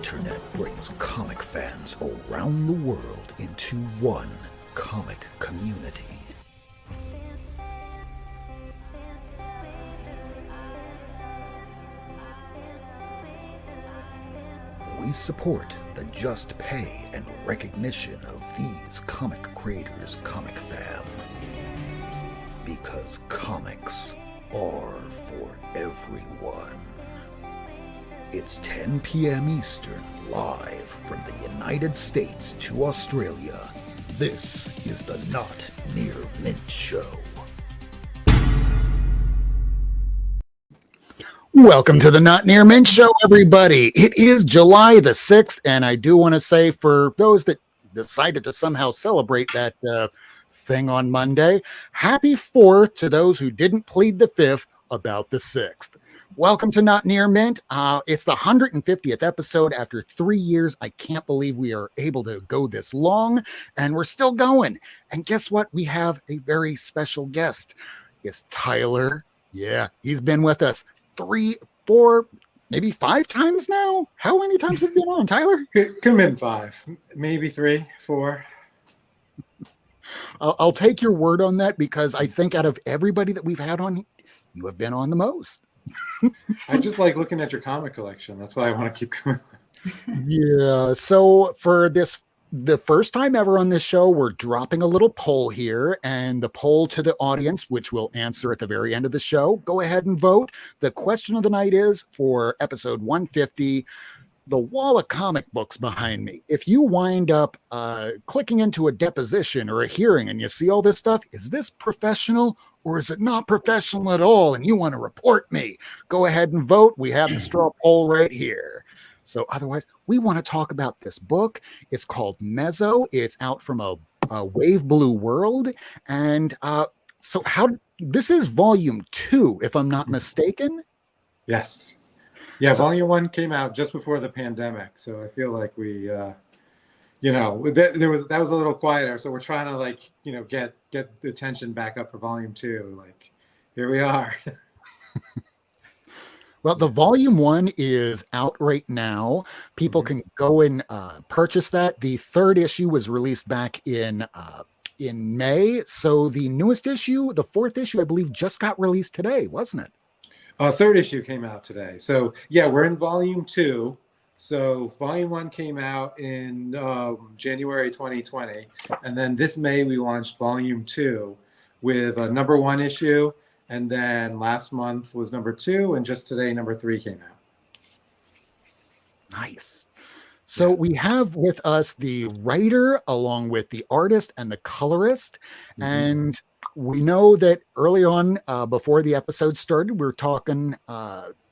internet brings comic fans around the world into one comic community. We support the just pay and recognition of these comic creators, comic fam. Because comics are for everyone. It's 10 p.m. Eastern, live from the United States to Australia. This is the Not Near Mint Show. Welcome to the Not Near Mint Show, everybody. It is July the 6th, and I do want to say for those that decided to somehow celebrate that thing on Monday, happy 4th to those who didn't plead the 5th about the 6th. Welcome to Not Near Mint. It's the 150th episode after 3 years. I can't believe we are able to go this long, and we're still going. And guess what? We have a very special guest. It's Tyler. Yeah, he's been with us 3, 4, maybe 5 times now. How many times have you been on, Tyler? Come in 5, maybe 3, 4. I'll take your word on that because I think out of everybody that we've had on, you have been on the most. I just like looking at your comic collection. That's why I want to keep coming. Yeah. So for the first time ever on this show, we're dropping a little poll here, and the poll to the audience, which we'll answer at the very end of the show. Go ahead and vote. The question of the night is for episode 150, the wall of comic books behind me. If you wind up clicking into a deposition or a hearing and you see all this stuff, is this professional or is it not professional at all? And you want to report me? Go ahead and vote. We have the straw poll right here. So otherwise, we want to talk about this book. It's called MEZO. It's out from a Wave Blue World. And so this is volume 2, if I'm not mistaken. Yes. Yeah, so, volume 1 came out just before the pandemic. So I feel like we, that was a little quieter. So we're trying to get the attention back up for volume 2. Like, here we are. Well, the volume 1 is out right now. People can go and purchase that. The 3rd issue was released back in May. So the newest issue, the 4th issue, I believe, just got released today, wasn't it? 3rd issue came out today. So yeah, we're in volume 2. So volume 1 came out in January 2020, and then this May we launched volume 2 with a number 1 issue. And then last month was number 2, and just today, number 3 came out. Nice. So we have with us the writer along with the artist and the colorist. And we know that early on, before the episode started, we were talking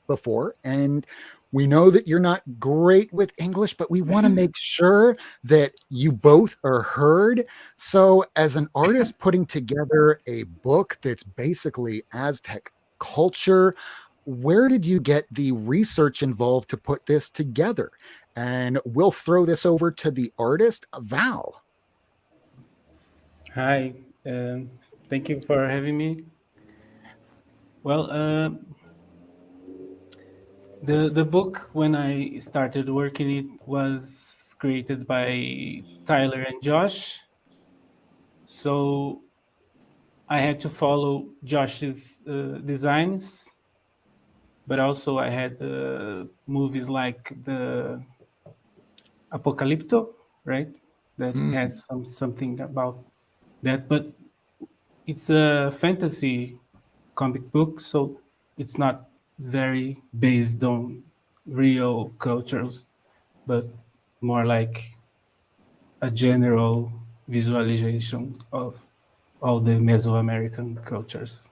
before, and we know that you're not great with English, but we want to make sure that you both are heard. So as an artist putting together a book that's basically Aztec culture, where did you get the research involved to put this together? And we'll throw this over to the artist, Val. Hi, thank you for having me. Well, the book, when I started working it, was created by Tyler and Josh. So I had to follow Josh's designs, but also I had movies like the Apocalypto, right? That has something about that, but it's a fantasy comic book, so it's not very based on real cultures, but more like a general visualization of all the Mesoamerican cultures.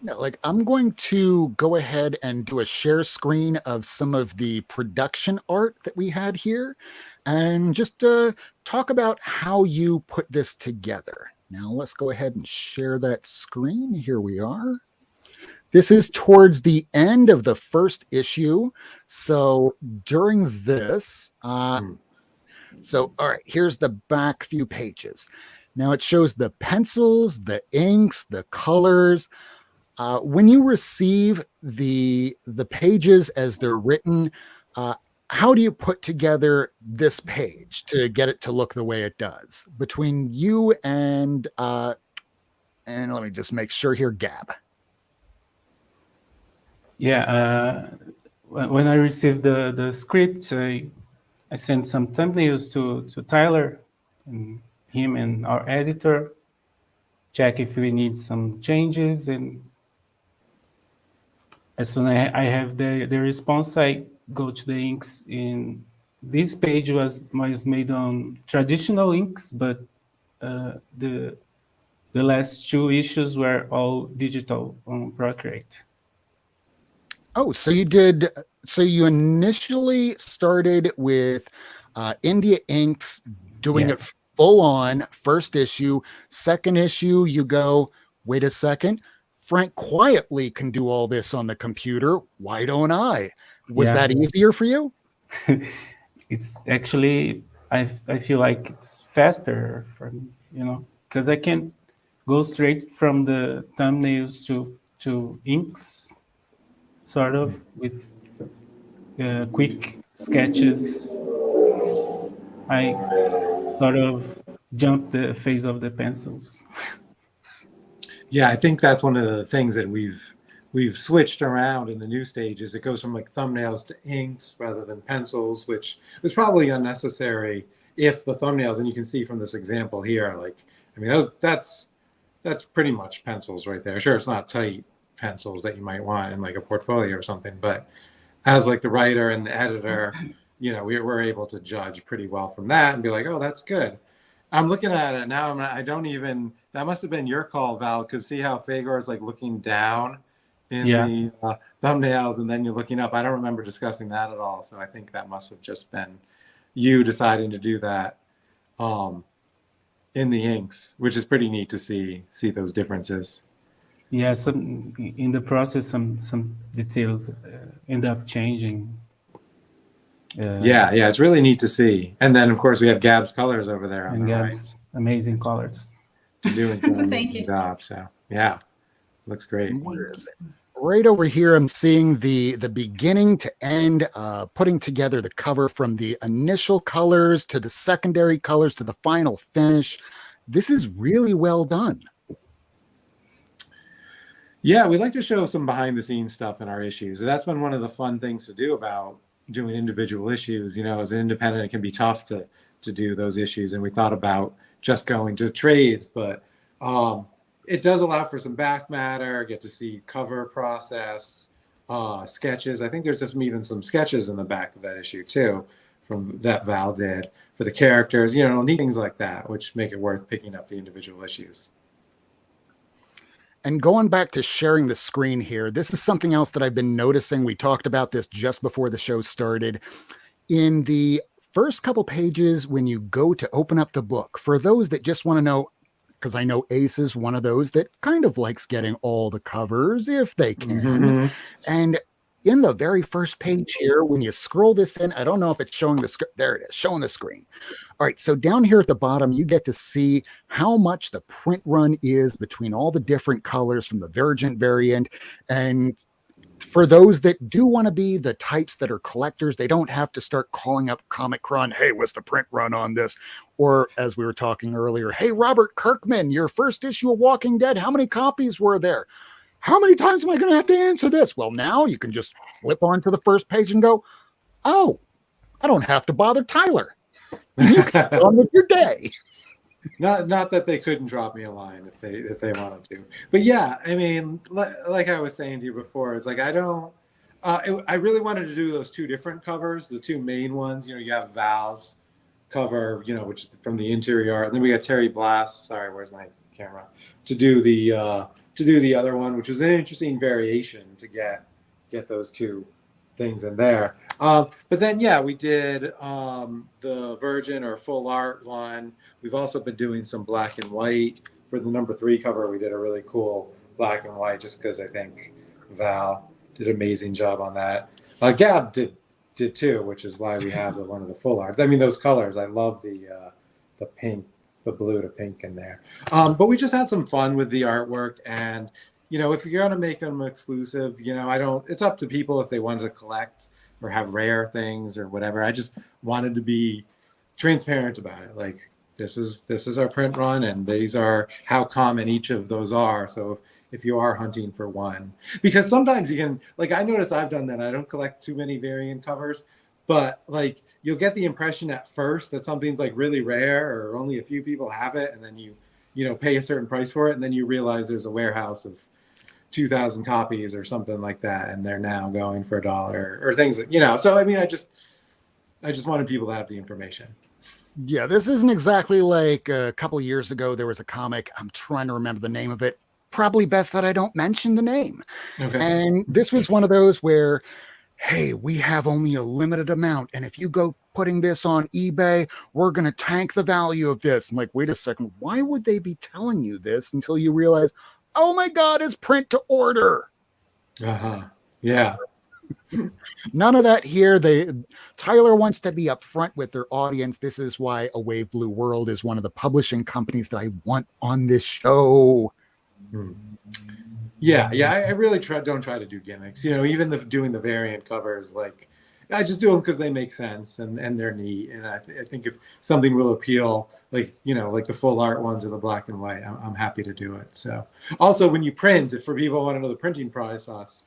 Yeah, like I'm going to go ahead and do a share screen of some of the production art that we had here and just talk about how you put this together. Now let's go ahead and share that screen. Here we are. This is towards the end of the 1st issue. So during this, all right, here's the back few pages. Now it shows the pencils, the inks, the colors. When you receive the pages as they're written, how do you put together this page to get it to look the way it does between you and let me just make sure here, Gab. Yeah, when I received the script, I sent some thumbnails to Tyler and him and our editor, check if we need some changes. And as soon as I have the response, I go to the inks. In this page was made on traditional inks, but the last two issues were all digital on Procreate. Oh, so you did. So you initially started with India Inks doing it Yes. full on first issue. Second issue, you go, wait a second. Frank quietly can do all this on the computer. Why don't I? Was Yeah. that easier for you? It's actually, I feel like it's faster for me, because I can go straight from the thumbnails to inks, sort of, with quick sketches. I sort of jump the phase of the pencils. Yeah, I think that's one of the things that we've switched around in the new stages. It goes from like thumbnails to inks rather than pencils, which was probably unnecessary if the thumbnails, and you can see from this example here, like, I mean, that's pretty much pencils right there. Sure, it's not tight pencils that you might want in like a portfolio or something, but as like the writer and the editor, we were able to judge pretty well from that and be like, oh, that's good. I'm looking at it now. That must have been your call, Val, because see how Fagor is like looking down in Yeah. the thumbnails and then you're looking up. I don't remember discussing that at all. So I think that must have just been you deciding to do that in the inks, which is pretty neat to see those differences. Yeah, some in the process, some details end up changing. Yeah, it's really neat to see. And then, of course, we have Gab's colors over there on And the Gab's amazing colors. right. Doing an Thank amazing you. job. So, yeah, looks great. Where is it? Right over here, I'm seeing the beginning to end, putting together the cover from the initial colors to the secondary colors to the final finish. This is really well done. Yeah, we like to show some behind the scenes stuff in our issues. And that's been one of the fun things to do about doing individual issues. As an independent, it can be tough to do those issues. And we thought about just going to trades, but it does allow for some back matter, get to see cover process, sketches. I think there's even some sketches in the back of that issue too, from that Val did for the characters, neat things like that, which make it worth picking up the individual issues. And going back to sharing the screen here, this is something else that I've been noticing. We talked about this just before the show started. In the first couple pages, when you go to open up the book, for those that just want to know, because I know Ace is one of those that kind of likes getting all the covers if they can. Mm-hmm. And in the very first page here, when you scroll this in, I don't know if it's showing the screen. There it is, showing the screen. All right, so down here at the bottom, you get to see how much the print run is between all the different colors from the Virgin variant. And for those that do want to be the types that are collectors, they don't have to start calling up Comic Con, hey, what's the print run on this? Or as we were talking earlier, hey, Robert Kirkman, your first issue of Walking Dead, how many copies were there? How many times am I going to have to answer this? Well, now you can just flip onto the first page and go, oh, I don't have to bother Tyler. You can get on with your day. Not that they couldn't drop me a line if they wanted to, but yeah, I mean, like I was saying to you before, it's like I really wanted to do those two different covers, the two main ones. You have Val's cover, which is from the interior art, and then we got Terry Blast. Sorry, where's my camera? To do the other one, which was an interesting variation to get those two things in there. But then, yeah, we did the Virgin or full art one. We've also been doing some black and white. For the number 3 cover, we did a really cool black and white just because I think Val did an amazing job on that. Gab did too, which is why we have one of the full art. I mean, those colors, I love the pink, the blue to pink in there. But we just had some fun with the artwork, and if you're gonna make them exclusive, it's up to people if they wanted to collect. or have rare things or whatever. I just wanted to be transparent about it. Like, this is our print run, and these are how common each of those are. So if you are hunting for one, because sometimes you can, like, I notice I've done that. I don't collect too many variant covers, but like you'll get the impression at first that something's like really rare or only a few people have it, and then you pay a certain price for it, and then you realize there's a warehouse of 2,000 copies or something like that, and they're now going for $1 or things that, so I mean, I just wanted people to have the information. Yeah, this isn't exactly like a couple of years ago. There was a comic. I'm trying to remember the name of it. Probably best that I don't mention the name. Okay. And this was one of those where, hey, we have only a limited amount. And if you go putting this on eBay, we're going to tank the value of this. I'm like, wait a second. Why would they be telling you this until you realize, oh my God, it's print to order? Uh-huh. Yeah. None of that here. Tyler wants to be upfront with their audience. This is why A Wave Blue World is one of the publishing companies that I want on this show. Yeah. I really don't try to do gimmicks. Even doing the variant covers, like, I just do them because they make sense and they're neat. And I think if something will appeal, like, like the full art ones or the black and white, I'm happy to do it. So also when you print, if for people who want to know the printing process,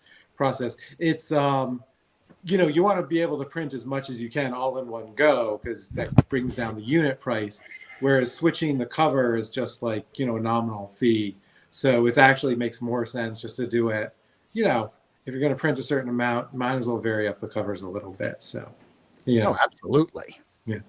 it's you want to be able to print as much as you can all in one go, because that brings down the unit price, whereas switching the cover is just like a nominal fee. So it actually makes more sense just to do it, if you're going to print a certain amount, might as well vary up the covers a little bit. So Oh, absolutely. Yeah.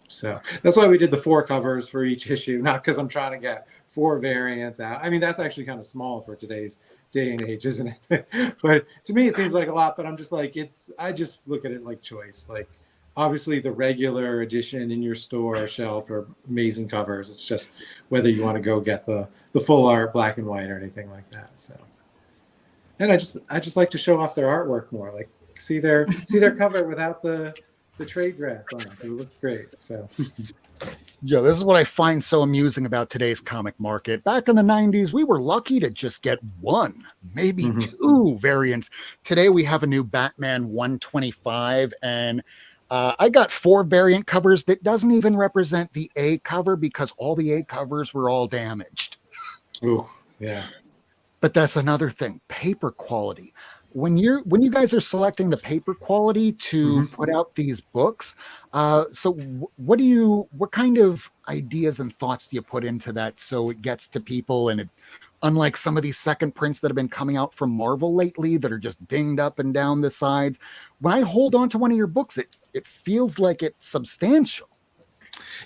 So that's why we did the 4 covers for each issue, not because I'm trying to get 4 variants out. I mean, that's actually kind of small for today's day and age, isn't it? But to me, it seems like a lot, but I'm just like, I just look at it like choice. Like, obviously the regular edition in your store shelf are amazing covers. It's just whether you want to go get the full art black and white or anything like that. So, and I just like to show off their artwork more, like see their cover without the trade dress on it. It looks great. So Yeah, this is what I find so amusing about today's comic market. Back in the 90s, we were lucky to just get 1, maybe 2 variants. Today, we have a new Batman 125, and I got 4 variant covers that doesn't even represent the A cover because all the A covers were all damaged. Ooh, yeah. But that's another thing, paper quality. When you guys are selecting the paper quality to put out these books, so what kind of ideas and thoughts do you put into that so it gets to people? And unlike some of these second prints that have been coming out from Marvel lately that are just dinged up and down the sides, when I hold on to one of your books, it feels like it's substantial.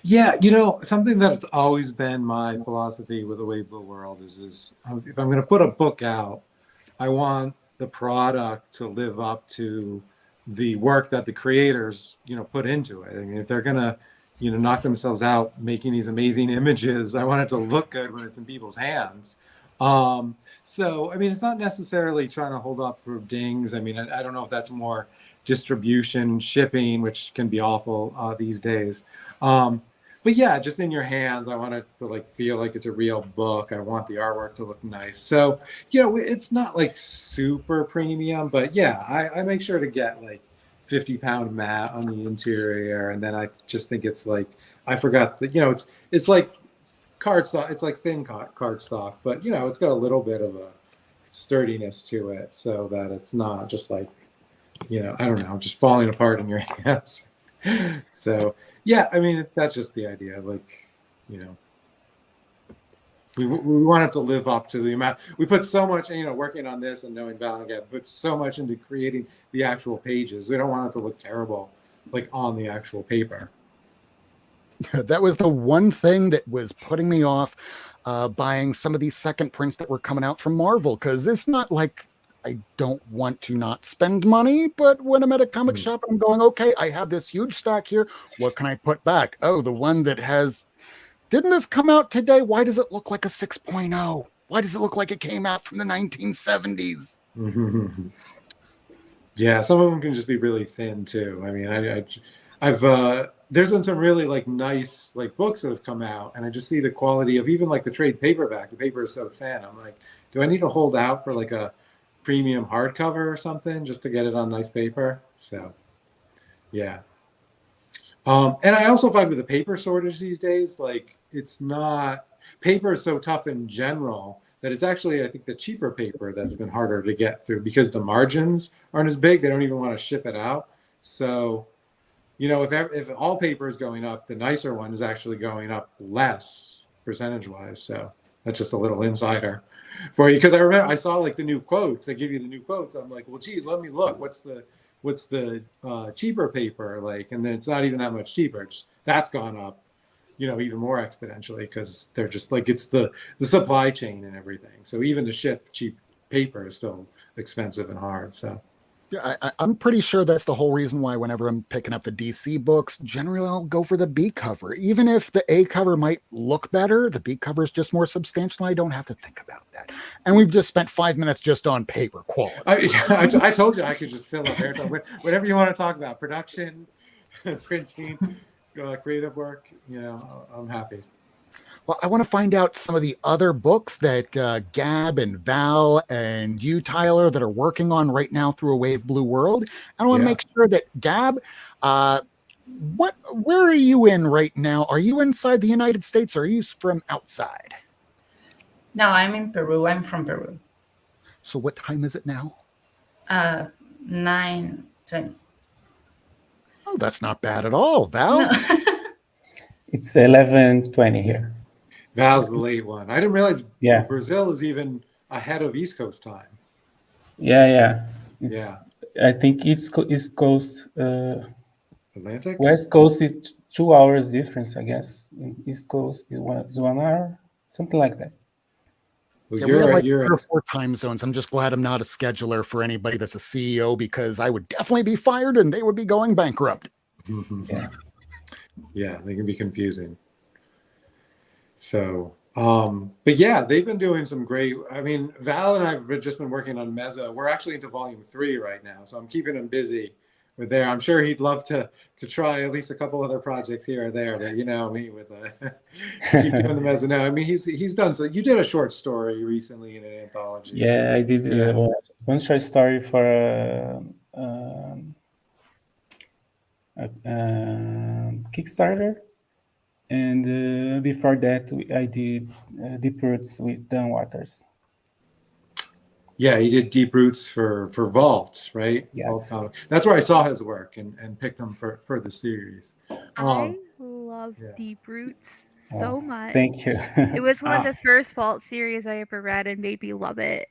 Yeah, something that's always been my philosophy with the Wave Blue World is if I'm going to put a book out, I want the product to live up to the work that the creators, put into it. I mean, if they're going to, knock themselves out making these amazing images, I want it to look good when it's in people's hands. So, I mean, it's not necessarily trying to hold up for dings. I mean, I don't know if that's more distribution, shipping, which can be awful these days. But yeah, just in your hands, I want it to like feel like it's a real book. I want the artwork to look nice. So, it's not like super premium, but yeah, I make sure to get like 50-pound mat on the interior. And then I just think it's like, I forgot that, it's like cardstock. It's like thin cardstock, but it's got a little bit of a sturdiness to it so that it's not just like, I don't know, just falling apart in your hands. So yeah, I mean, that's just the idea. Like, we want it to live up to the amount. We put so much, working on this and knowing Val and Gab, put so much into creating the actual pages. We don't want it to look terrible, like on the actual paper. That was the one thing that was putting me off buying some of these second prints that were coming out from Marvel, because it's not like I don't want to not spend money, but when I'm at a comic shop, I'm going, okay, I have this huge stack here. What can I put back? Oh, the one that didn't this come out today? Why does it look like a 6.0? Why does it look like it came out from the 1970s? Yeah, some of them can just be really thin too. I mean, I've there's been some really like nice like books that have come out, and I just see the quality of even like the trade paperback. The paper is so thin. I'm like, do I need to hold out for like a premium hardcover or something just to get it on nice paper. So, yeah. And I also find with the paper shortage these days, like it's not paper is so tough in general that it's actually, I think, the cheaper paper that's been harder to get through because the margins aren't as big. They don't even want to ship it out. So, if all paper is going up, the nicer one is actually going up less percentage wise. So that's just a little insider for you. Because I remember I saw like the new quotes. They give you the new quotes. I'm like, well, geez, let me look. What's the cheaper paper like? And then it's not even that much cheaper. That's gone up, even more exponentially because they're just like it's the supply chain and everything. So even to ship cheap paper is still expensive and hard. So. Yeah, I'm pretty sure that's the whole reason why whenever I'm picking up the DC books, generally I'll go for the B cover. Even if the A cover might look better, the B cover is just more substantial. I don't have to think about that. And we've just spent 5 minutes just on paper quality. I told you I could just fill up airtime. Whatever you want to talk about, production, printing, creative work, I'm happy. Well, I want to find out some of the other books that Gab and Val and you, Tyler, that are working on right now through A Wave Blue World. I want to make sure that Gab, where are you in right now? Are you inside the United States or are you from outside? No, I'm in Peru. I'm from Peru. So what time is it now? 9:20. Oh, that's not bad at all, Val. No. It's 11:20 here. Val's the late one. I didn't realize Yeah. Brazil is even ahead of East Coast time. Yeah. Yeah. I think East Coast, Atlantic? West Coast is 2 hours difference, I guess. In East Coast is 1 hour, something like that. Well, Yeah, we have like you're 3 or 4 time zones. I'm just glad I'm not a scheduler for anybody that's a CEO because I would definitely be fired and they would be going bankrupt. Yeah, they can be confusing. So, but yeah, they've been doing some great. I mean, Val and I've just been working on MEZO. We're actually into volume 3 right now, so I'm keeping him busy with there. I'm sure he'd love to try at least a couple other projects here or there, but me with keep doing the MEZO now. I mean, he's done so. You did a short story recently in an anthology. Yeah, I did one short story for Kickstarter, and before that I did Deep Roots with Dan Waters. Yeah, he did Deep Roots for Vault, right? Yes. Vault. That's where I saw his work and picked him for the series. I love Deep Roots so much. Thank you. It was one of the first Vault series I ever read and made me love it.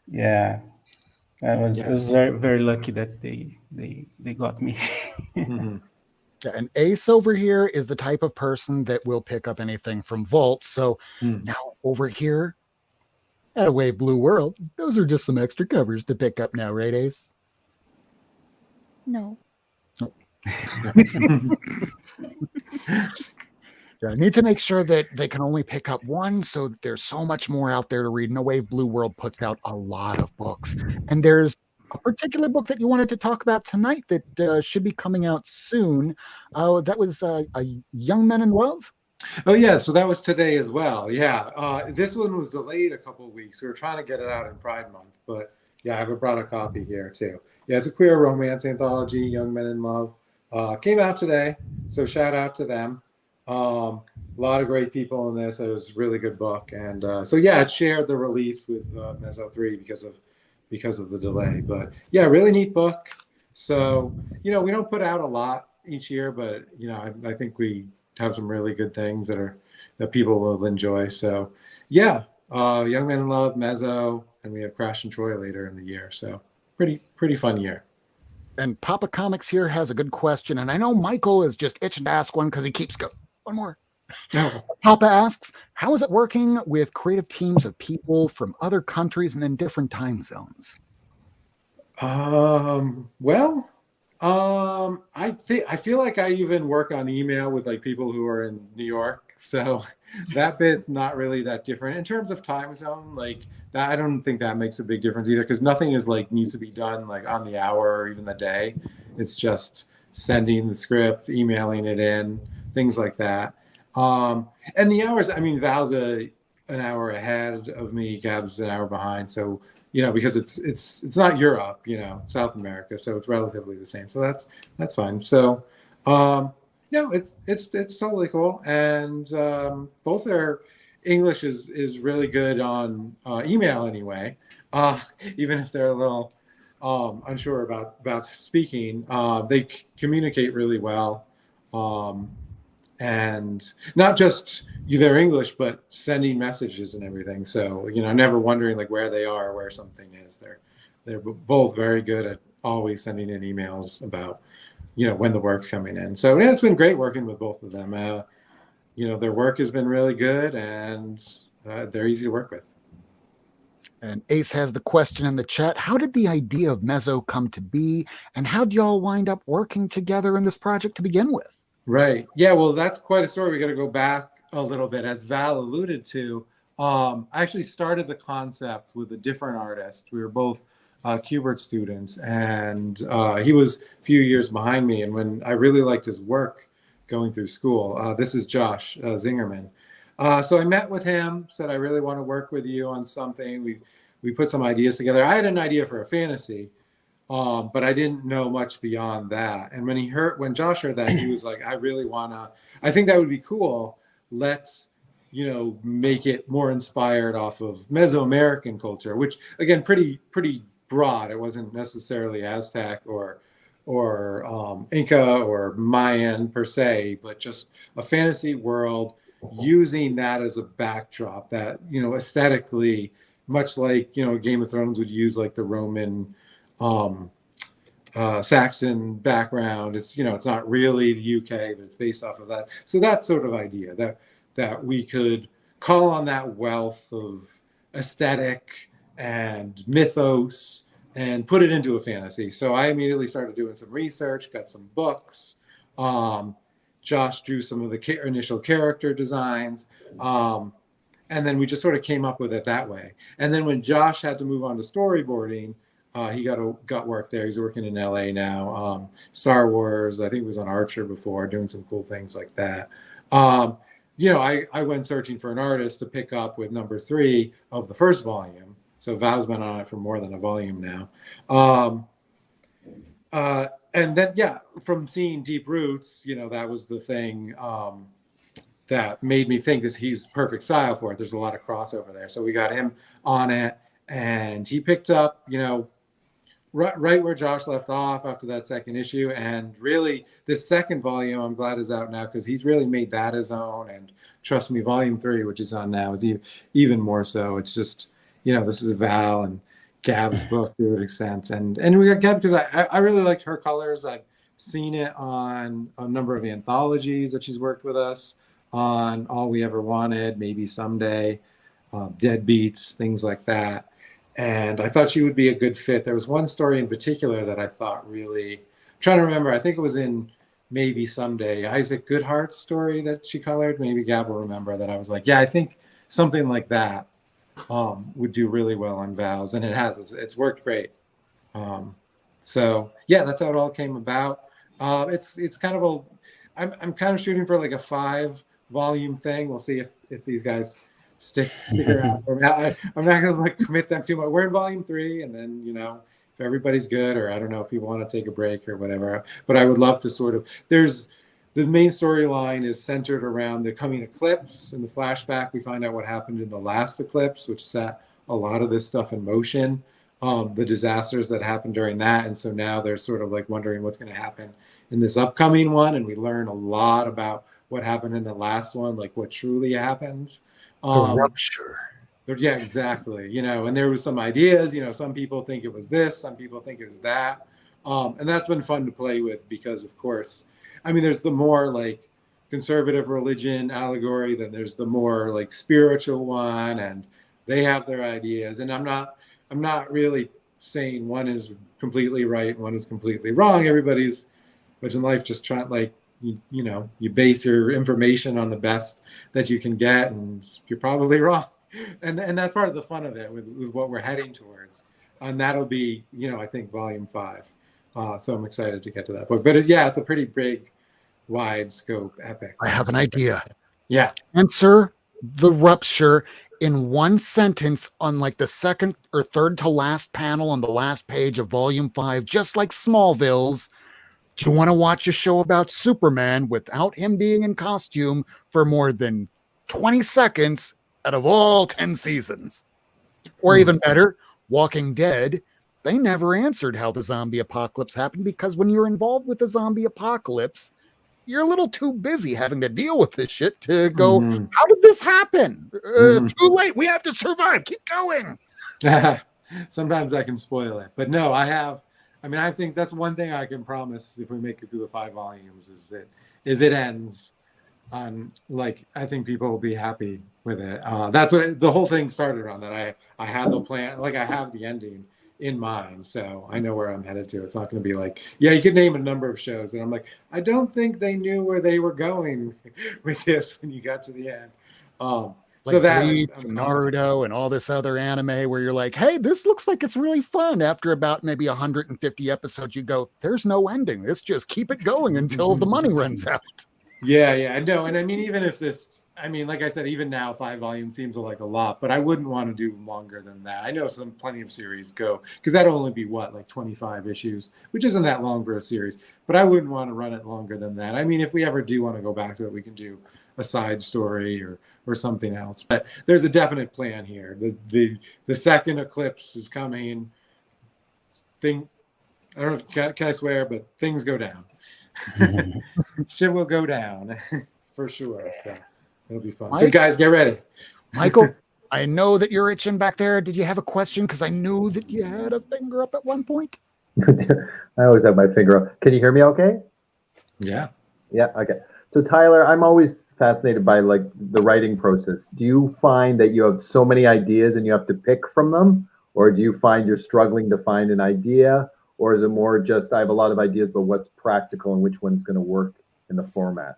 Yeah. I was very, very lucky that they got me. Mm-hmm. Yeah, and Ace over here is the type of person that will pick up anything from Vault. So now over here at A Wave Blue World, those are just some extra covers to pick up now, right, Ace? No. I need to make sure that they can only pick up one, so that there's so much more out there to read. No Wave Blue World puts out a lot of books, and there's a particular book that you wanted to talk about tonight that should be coming out soon. That was a Young Men in Love. Oh yeah, so that was today as well. Yeah, this one was delayed a couple of weeks. We were trying to get it out in Pride Month, but yeah, I have brought a copy here too. Yeah, it's a queer romance anthology, Young Men in Love. Came out today, so shout out to them. A lot of great people in this. It was a really good book, and so yeah, it shared the release with MEZO 3 because of the delay. But yeah, really neat book. So we don't put out a lot each year, but I think we have some really good things that people will enjoy. So yeah, Young Men in Love, MEZO, and we have Crash and Troy later in the year. So pretty fun year. And Papa Comics here has a good question, and I know Michael is just itching to ask one because he keeps going. One more. No. Papa asks, how is it working with creative teams of people from other countries and in different time zones? Well, I feel like I even work on email with like people who are in New York, so that bit's not really that different in terms of time zone. Like that, I don't think that makes a big difference either, because nothing is like needs to be done like on the hour or even the day. It's just sending the script, emailing it in, things like that. And the hours, I mean, Val's an hour ahead of me, Gab's an hour behind, so because it's not Europe, South America, so it's relatively the same. So that's fine. So no, it's totally cool, and both their English is really good on email anyway. Even if they're a little unsure about speaking, they communicate really well, and not just their English, but sending messages and everything. So never wondering like where they are, where something is. They're both very good at always sending in emails about when the work's coming in. So yeah, it's been great working with both of them. Their work has been really good, and they're easy to work with. And Ace has the question in the chat. How did the idea of MEZO come to be, and how did y'all wind up working together in this project to begin with? Right. Yeah, well, that's quite a story. We got to go back a little bit. As Val alluded to, I actually started the concept with a different artist. We were both Kubert students, and he was a few years behind me. And when I really liked his work going through school, this is Josh Zingerman. So I met with him, said, I really want to work with you on something. We put some ideas together. I had an idea for a fantasy, but I didn't know much beyond that. And when Josh heard that, he was like, I think that would be cool. Let's, make it more inspired off of Mesoamerican culture, which again, pretty broad. It wasn't necessarily Aztec or Inca or Mayan per se, but just a fantasy world using that as a backdrop that, aesthetically, much like, Game of Thrones would use like the Roman Saxon background. It's, it's not really the UK, but it's based off of that. So that sort of idea that we could call on that wealth of aesthetic and mythos and put it into a fantasy. So I immediately started doing some research, got some books. Josh drew some of the initial character designs. And then we just sort of came up with it that way. And then when Josh had to move on to storyboarding, he got work there. He's working in LA now. Star Wars, I think he was on Archer before, doing some cool things like that. I went searching for an artist to pick up with number 3 of the first volume. So Val's been on it for more than a volume now. And then, from seeing Deep Roots, that was the thing that made me think he's perfect style for it. There's a lot of crossover there. So we got him on it, and he picked up, right where Josh left off after that second issue. And really, this second volume, I'm glad is out now because he's really made that his own. And trust me, volume 3, which is on now, is even more so. It's just, this is Val and Gab's book to an extent. And we got Gab because I really liked her colors. I've seen it on a number of anthologies that she's worked with us on, All We Ever Wanted, Maybe Someday, Deadbeats, things like that. And I thought she would be a good fit. There was one story in particular that I thought really, I'm trying to remember, I think it was in Maybe Someday, Isaac Goodhart's story that she colored. Maybe Gab will remember that. I was like, I think something like that would do really well on Val's, and it has. It's worked great. So yeah, that's how it all came about. It's kind of I'm kind of shooting for like a 5-volume thing. We'll see if these guys stick around. I'm not gonna like commit them too much. We're in volume 3, and then if everybody's good, or I don't know if people want to take a break or whatever. But I would love to sort of. The main storyline is centered around the coming eclipse. In the flashback, we find out what happened in the last eclipse, which set a lot of this stuff in motion. The disasters that happened during that, and so now they're sort of like wondering what's going to happen in this upcoming one. And we learn a lot about what happened in the last one, like what truly happens. The rupture. Yeah, exactly. And there was some ideas. Some people think it was this, some people think it was that, and that's been fun to play with because, of course, there's the more like conservative religion allegory, then there's the more like spiritual one, and they have their ideas. And I'm not really saying one is completely right, one is completely wrong. Everybody's, but in life, just trying like you base your information on the best that you can get, and you're probably wrong. And that's part of the fun of it with what we're heading towards. And that'll be, I think volume 5. So I'm excited to get to that book. But it's a pretty big, wide scope epic. I have an idea. Yeah. Answer the rupture in one sentence on like the second or third to last panel on the last page of volume 5, just like Smallville's. Do you want to watch a show about Superman without him being in costume for more than 20 seconds out of all 10 seasons? Or even better, Walking Dead, they never answered how the zombie apocalypse happened, because when you're involved with the zombie apocalypse, you're a little too busy having to deal with this shit to go, how did this happen? Too late. We have to survive. Keep going. Sometimes that can spoil it. But no, I think that's one thing I can promise if we make it through the 5 volumes is it ends on, like, I think people will be happy with it. That's what the whole thing started on, that I had the plan, like I have the ending in mind, so I know where I'm headed to. It's not going to be like, yeah, you could name a number of shows, and I'm like, I don't think they knew where they were going with this when you got to the end. Like so that Bleach, Naruto, and all this other anime where you're like, hey, this looks like it's really fun. After about maybe 150 episodes, you go, there's no ending. Let's just keep it going until the money runs out. Yeah, no, and I mean, even if this, I mean, like I said, even now 5 volumes seems like a lot, but I wouldn't want to do longer than that. I know plenty of series go, because that'll only be like 25 issues, which isn't that long for a series, but I wouldn't want to run it longer than that. I mean, if we ever do want to go back to it, we can do a side story or something else, but there's a definite plan here. The second eclipse is coming. I don't know, can I swear, but things go down. Shit will go down for sure. So it'll be fun. So guys, get ready. Michael, I know that you're itching back there. Did you have a question? Because I knew that you had a finger up at one point. I always have my finger up. Can you hear me okay? Yeah. Yeah, okay. So Tyler, I'm always fascinated by like the writing process. Do you find that you have so many ideas and you have to pick from them? Or do you find you're struggling to find an idea? Or is it more just I have a lot of ideas, but what's practical and which one's going to work in the format?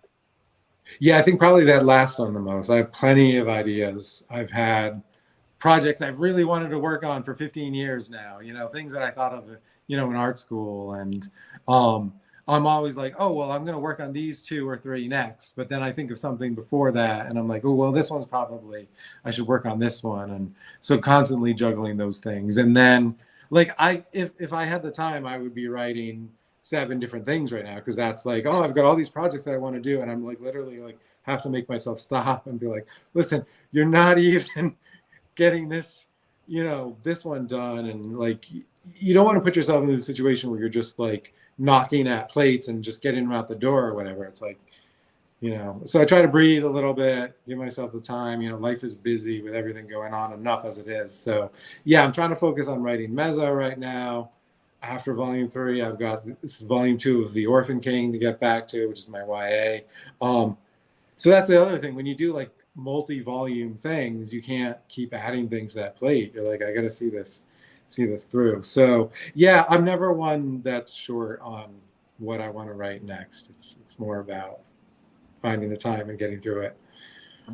Yeah, I think probably that last one the most. I have plenty of ideas. I've had projects I've really wanted to work on for 15 years now, things that I thought of, in art school. And I'm always like, oh, well, I'm going to work on these 2 or 3 next. But then I think of something before that and I'm like, oh, well, this one's probably, I should work on this one. And so constantly juggling those things. And then like if I had the time, I would be writing 7 different things right now, because that's like, oh, I've got all these projects that I want to do, and I'm like literally like have to make myself stop and be like, listen, you're not even getting this, this one done, and like you don't want to put yourself into a situation where you're just like knocking at plates and just getting them out the door or whatever. It's like, so I try to breathe a little bit, give myself the time. Life is busy with everything going on enough as it is. So yeah, I'm trying to focus on writing MEZO right now. After volume 3, I've got this volume 2 of The Orphan King to get back to, which is my YA. So that's the other thing. When you do like multi-volume things, you can't keep adding things to that plate. You're like, I got to see this through. So yeah, I'm never one that's short on what I want to write next. It's more about finding the time and getting through it.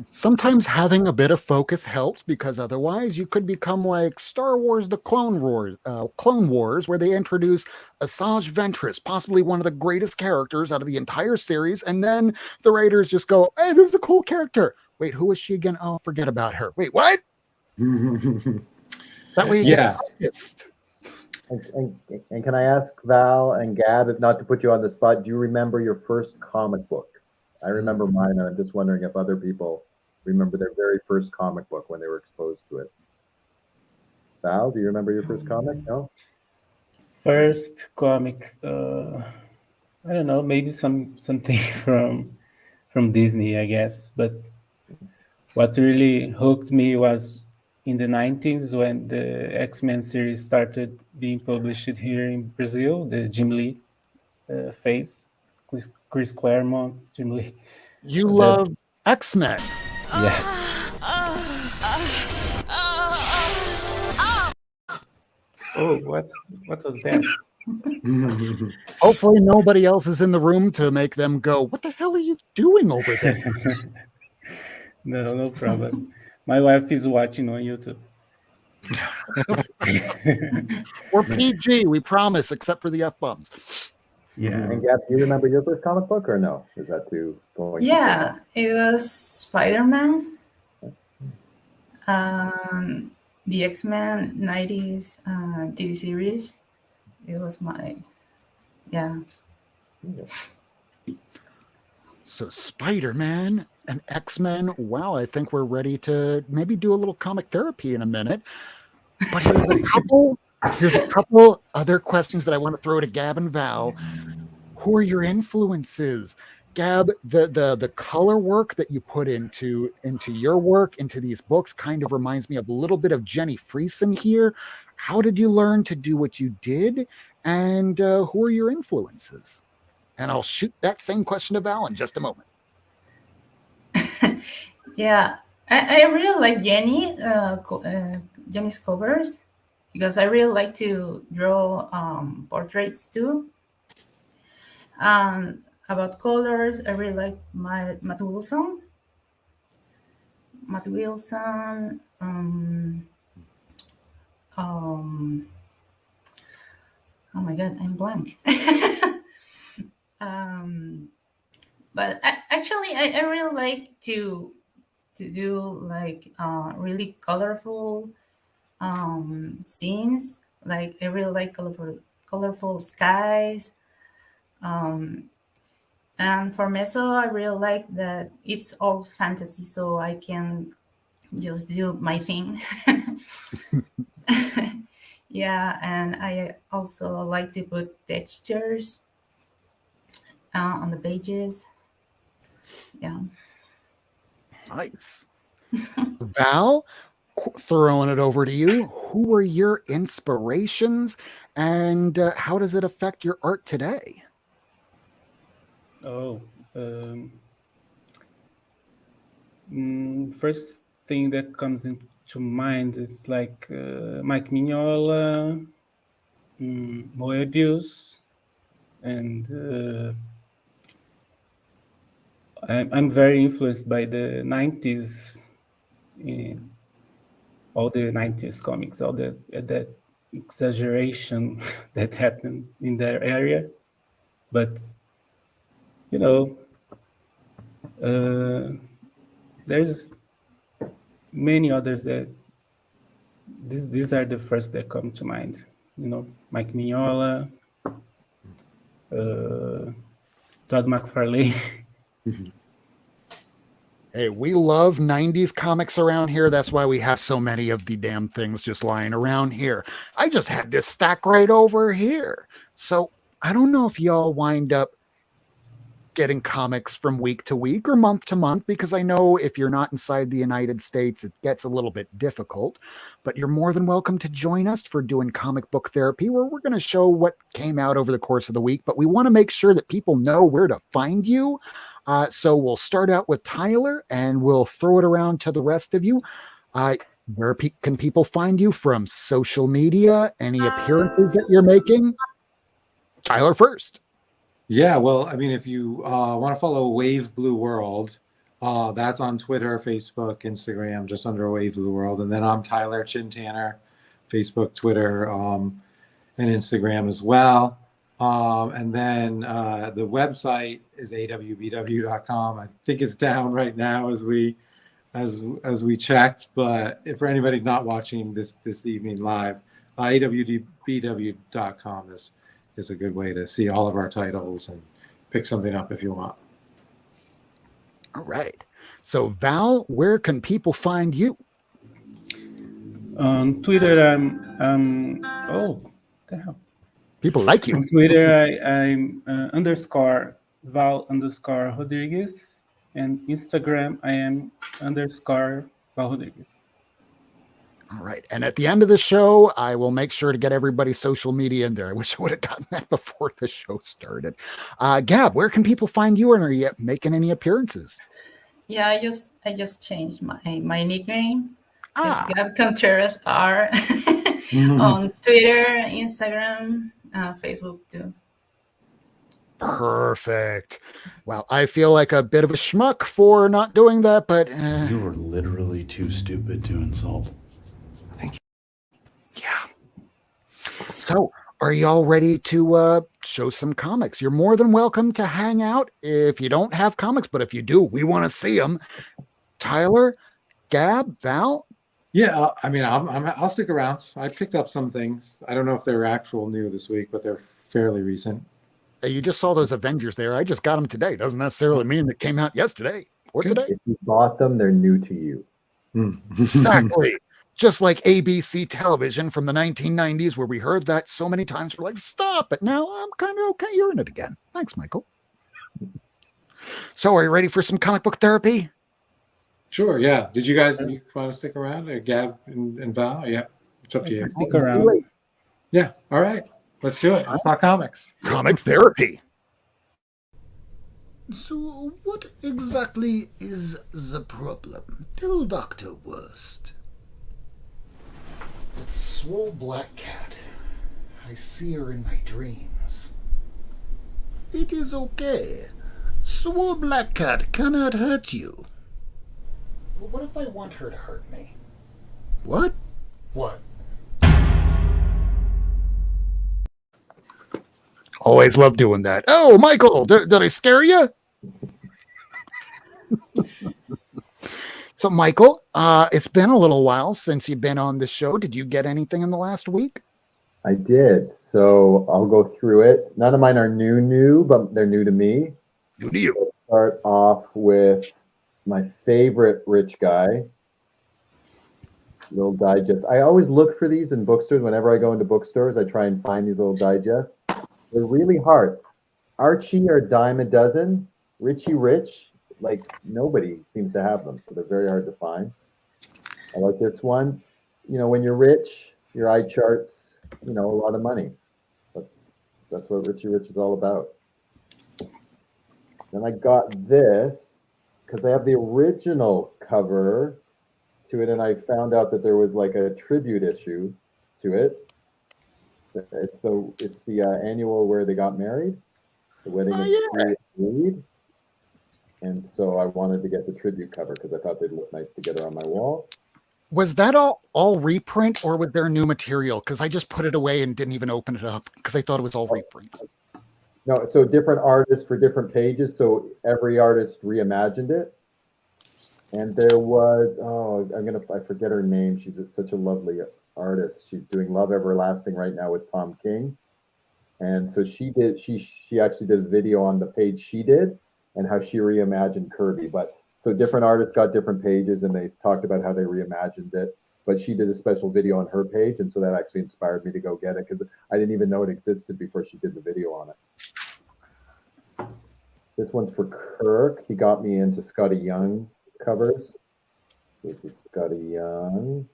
Sometimes having a bit of focus helps, because otherwise you could become like Star Wars: The Clone Wars, where they introduce Asajj Ventress, possibly one of the greatest characters out of the entire series, and then the writers just go, hey, this is a cool character. Wait, who is she again? Oh, forget about her. Wait, what? That way you get focused. And can I ask Val and Gab, if not to put you on the spot, do you remember your first comic books? I remember mine, and I'm just wondering if other people remember their very first comic book when they were exposed to it. Val, do you remember your first comic? No? First comic, I don't know, maybe something from Disney, I guess. But what really hooked me was in the 90s when the X-Men series started being published here in Brazil, the Jim Lee phase. Chris Claremont, Jim Lee. You love X-Men. Yeah. Oh, what was that? Hopefully nobody else is in the room to make them go, what the hell are you doing over there? No problem. My wife is watching on YouTube. We're PG, we promise, except for the F-bombs. Yeah. And Gab, do you remember your first comic book or no? Is that too going? Yeah, it was Spider-Man. The X-Men 90s TV series. It was my, yeah. So Spider-Man and X-Men. Wow, I think we're ready to maybe do a little comic therapy in a minute. But here's a couple other questions that I want to throw to Gab and Val. Who are your influences? Gab, the color work that you put into your work, into these books, kind of reminds me of a little bit of Jenny Friesen here. How did you learn to do what you did? And who are your influences? And I'll shoot that same question to Val in just a moment. Yeah, I really like Jenny's covers because I really like to draw portraits too. About colors, I really like Matt Wilson. Matt Wilson. Oh my God, I'm blank. But actually, I really like to do like really colorful scenes. Like I really like colorful skies. And for MEZO, I really like that it's all fantasy, so I can just do my thing. Yeah, and I also like to put textures on the pages. Yeah. Nice. Val, throwing it over to you. Who were your inspirations and how does it affect your art today? Oh, first thing that comes into mind is like Mike Mignola, Moebius, and I'm very influenced by the 90s, all the 90s comics, all that exaggeration that happened in their area. But, you know, there's many others that these are the first that come to mind. You know, Mike Mignola, Todd McFarlane. Hey, we love 90s comics around here. That's why we have so many of the damn things just lying around here. I just had this stack right over here. So I don't know if y'all wind up getting comics from week to week or month to month, because I know if you're not inside the United States, it gets a little bit difficult. But you're more than welcome to join us for doing comic book therapy, where we're going to show what came out over the course of the week. But we want to make sure that people know where to find you. So we'll start out with Tyler and we'll throw it around to the rest of you. Where can people find you from social media? Any appearances that you're making? Tyler first. Yeah, well, I mean, if you want to follow Wave Blue World, that's on Twitter, Facebook, Instagram, just under Wave Blue World. And then I'm Tyler Chin Tanner, Facebook, Twitter, and Instagram as well. And then the website is awbw.com. I think it's down right now as we checked. But if for anybody not watching this evening live, awbw.com is a good way to see all of our titles and pick something up if you want. All right. So Val, where can people find you? On Twitter, I'm oh, the hell. People like you. On Twitter, I'm underscore Val underscore Rodrigues, and Instagram, I am underscore Val Rodrigues. All right. And at the end of the show, I will make sure to get everybody's social media in there. I wish I would have gotten that before the show started. Gab, where can people find you, and are you making any appearances? Yeah, I just changed my nickname. It's Gab Contreras R on Twitter, Instagram, Facebook too. Perfect. Well, I feel like a bit of a schmuck for not doing that, but you were literally too stupid to insult. Yeah. So, are y'all ready to show some comics? You're more than welcome to hang out if you don't have comics, but if you do, we want to see them. Tyler, Gab, Val, Yeah, I mean, I'll stick around. I picked up some things. I don't know if they're actual new this week, but they're fairly recent. Hey, you just saw those Avengers there. I just got them today. Doesn't necessarily mean they came out yesterday or Good. today. If you bought them, they're new to you. Exactly. Just like ABC television from the 1990s, where we heard that so many times, we're like, stop. But now I'm kind of okay hearing it again. Thanks, Michael. So, are you ready for some comic book therapy? Sure. Yeah. Did you guys want to stick around? Or Gab and Val? Yeah. It's up to you. Stick around. Yeah. All right. Let's do it. Let's talk comics. Comic therapy. So, what exactly is the problem? Tell Dr. Worst. It's Swole Black Cat. I see her in my dreams. It is okay. Swole Black Cat cannot hurt you. Well, what if I want her to hurt me? What? What? Always love doing that. Oh, Michael, did I scare you? So, Michael, it's been a little while since you've been on the show. Did you get anything in the last week? I did. So I'll go through it. None of mine are new, but they're new to me. New to you. I'll start off with my favorite rich guy. Little digest. I always look for these in bookstores. Whenever I go into bookstores, I try and find these little digests. They're really hard. Archie are a dime a dozen. Richie Rich, like nobody seems to have them, so they're very hard to find. I like this one. You know, when you're rich, your eye charts, you know, a lot of money. That's what Richie Rich is all about. Then I got this because I have the original cover to it, and I found out that there was like a tribute issue to it. It's the annual where they got married, the wedding of Reed. And so I wanted to get the tribute cover because I thought they'd look nice together on my wall. Was that all reprint, or was there new material? Because I just put it away and didn't even open it up because I thought it was all reprints. No, so different artists for different pages. So every artist reimagined it. And there was, I forget her name. She's such a lovely artist. She's doing Love Everlasting right now with Tom King. And so she actually did a video on the page she did and how she reimagined Kirby. But so different artists got different pages and they talked about how they reimagined it. But she did a special video on her page. And so that actually inspired me to go get it because I didn't even know it existed before she did the video on it. This one's for Kirk. He got me into Scotty Young covers. This is Scotty Young.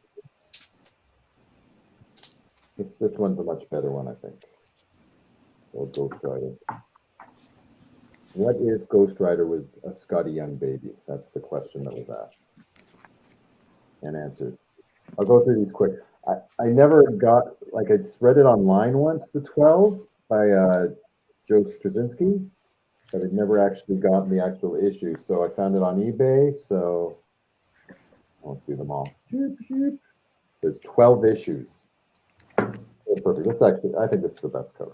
This one's a much better one, I think. Or Ghost Rider. What if Ghost Rider was a Scotty Young baby? That's the question that was asked and answered. I'll go through these quick. I never got, like, I read it online once, the 12 by Joe Straczynski, but it never actually got the actual issue. So I found it on eBay, so I won't do them all. There's 12 issues. They're perfect. That's actually, I think this is the best cover.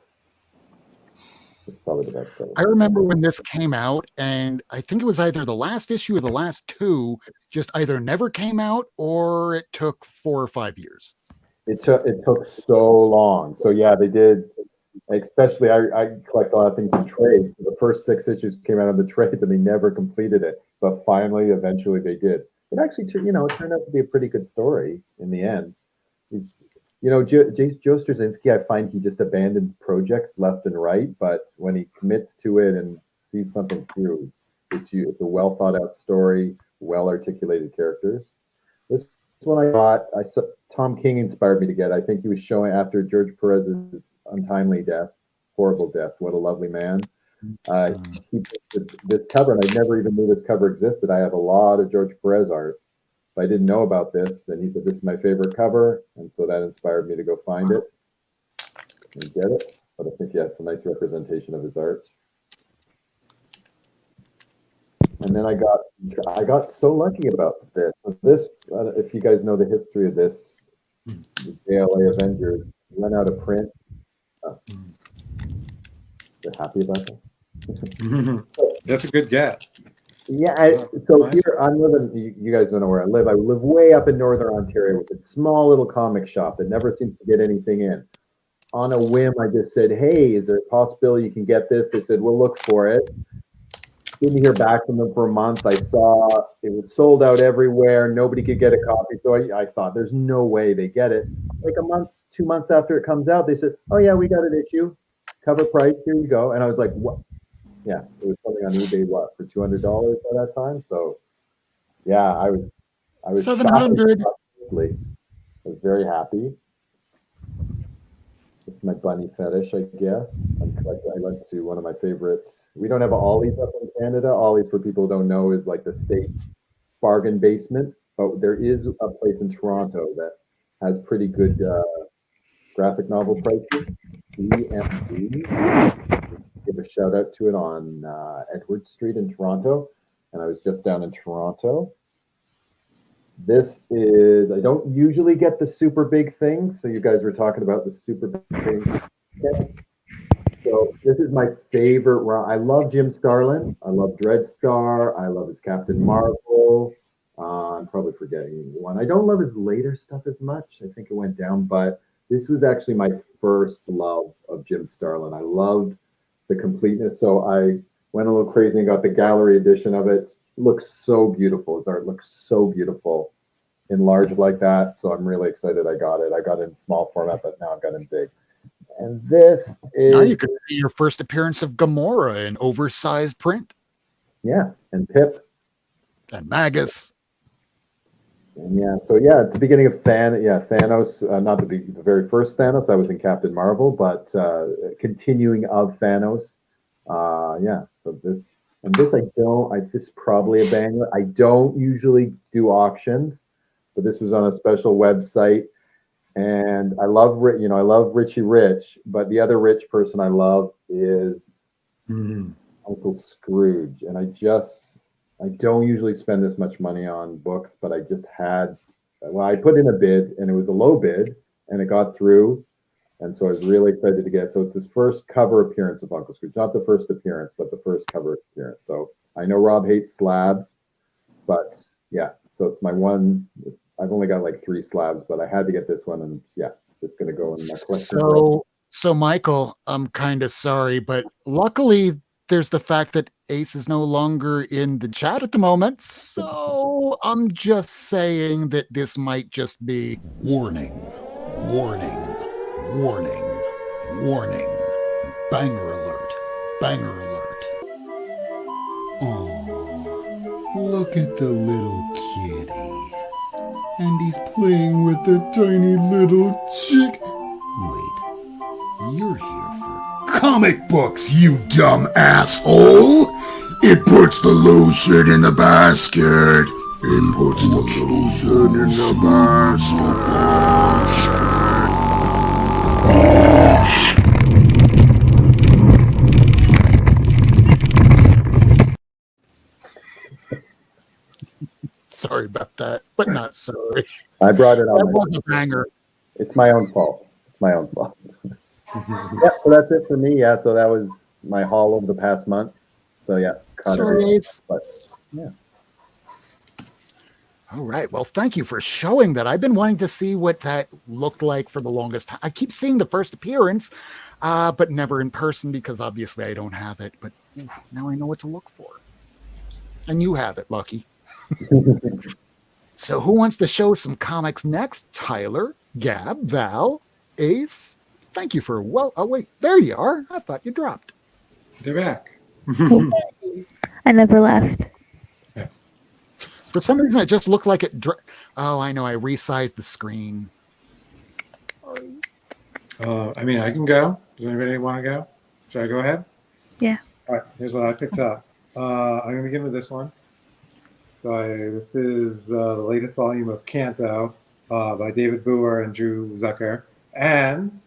It's probably the best cover. I remember when this came out, and I think it was either the last issue or the last two just either never came out or it took 4 or 5 years. It took so long. So yeah, they did. Especially, I collect a lot of things in trades. So the first 6 issues came out of the trades, and they never completed it. But finally, eventually, they did. It actually, it turned out to be a pretty good story in the end. Joe Straczynski, I find he just abandons projects left and right. But when he commits to it and sees something through, it's a well thought out story, well articulated characters. This one I got, Tom King inspired me to get. I think he was showing after George Perez's untimely death, horrible death. What a lovely man. He did this cover, and I never even knew this cover existed. I have a lot of George Perez art, but I didn't know about this. And he said, this is my favorite cover. And so that inspired me to go find it and get it. But I think, yeah, it's a nice representation of his art. And then I got so lucky about this. This, if you guys know the history of this, the JLA Avengers went out of print. They're happy about that. That's a good get. Yeah, so Mine? here I'm living. You guys don't know where I live. I live way up in northern Ontario with a small little comic shop that never seems to get anything in. On a whim, I just said, "Hey, is there a possibility you can get this?" They said, "We'll look for it." Didn't hear back from them for a month. I saw it was sold out everywhere. Nobody could get a copy, so I thought, "There's no way they get it." Like a month, 2 months after it comes out, they said, "Oh yeah, we got an issue, cover price. Here you go." And I was like, "What?" Yeah, it was something on eBay, what, for $200 by that time. So yeah, I was shocked. 700. I was very happy. It's my bunny fetish, I guess. I went to one of my favorites. We don't have Ollie's up in Canada. Ollie's, for people who don't know, is like the state bargain basement. But there is a place in Toronto that has pretty good graphic novel prices. DMV. Give a shout out to it on Edward Street in Toronto. And I was just down in Toronto. This is, I don't usually get the super big things. So you guys were talking about the super big thing. Okay. So this is my favorite run. I love Jim Starlin. I love Dreadstar. I love his Captain Marvel. I'm probably forgetting one. I don't love his later stuff as much. I think it went down, but this was actually my first love of Jim Starlin. I loved the completeness. So I went a little crazy and got the gallery edition of it. Looks so beautiful. His art looks so beautiful enlarged like that. So I'm really excited I got it. I got it in small format, but now I've got it in big. And this is, Now you can see your first appearance of Gamora in oversized print. Yeah, and Pip. And Magus. And yeah, so yeah, it's the beginning of Thanos, not the very first Thanos. I was in Captain Marvel, but continuing of Thanos. So this is probably a banger. I don't usually do auctions, but this was on a special website. And I love Richie Rich, but the other rich person I love is Uncle Scrooge. And I don't usually spend this much money on books, but I put in a bid and it was a low bid and it got through. And so I was really excited to get it. So it's his first cover appearance of Uncle Scrooge, not the first appearance, but the first cover appearance. So I know Rob hates slabs, but yeah, so it's my one. I've only got like 3 slabs, but I had to get this one, and yeah, it's going to go in my collection. So Michael, I'm kind of sorry, but luckily there's the fact that Ace is no longer in the chat at the moment. So I'm just saying that this might just be Warning, warning, warning, warning. Banger alert, banger alert. Oh, look at the little kitty. And he's playing with the tiny little chick. Wait, you're here for comic books, you dumb asshole! It puts the lotion in the basket. It puts the lotion in the basket. sorry about that, but not sorry. I brought it That on. was a banger. It's my own fault. Yeah, so that's it for me. Yeah, so that was my haul of the past month. So yeah, Sorry, Ace. but yeah. All right. Well, thank you for showing that. I've been wanting to see what that looked like for the longest time. I keep seeing the first appearance, but never in person because obviously I don't have it. But now I know what to look for. And you have it, Lucky. So who wants to show some comics next? Tyler, Gab, Val, Ace. Thank you for, oh, wait, there you are. I thought you dropped. They're back. I never left. For some reason, it just looked like it. Oh, I know. I resized the screen. I mean, I can go. Does anybody want to go? Should I go ahead? Yeah. All right. Here's what I picked up. I'm going to begin with this one. So this is the latest volume of Canto by David Boer and Drew Zucker. And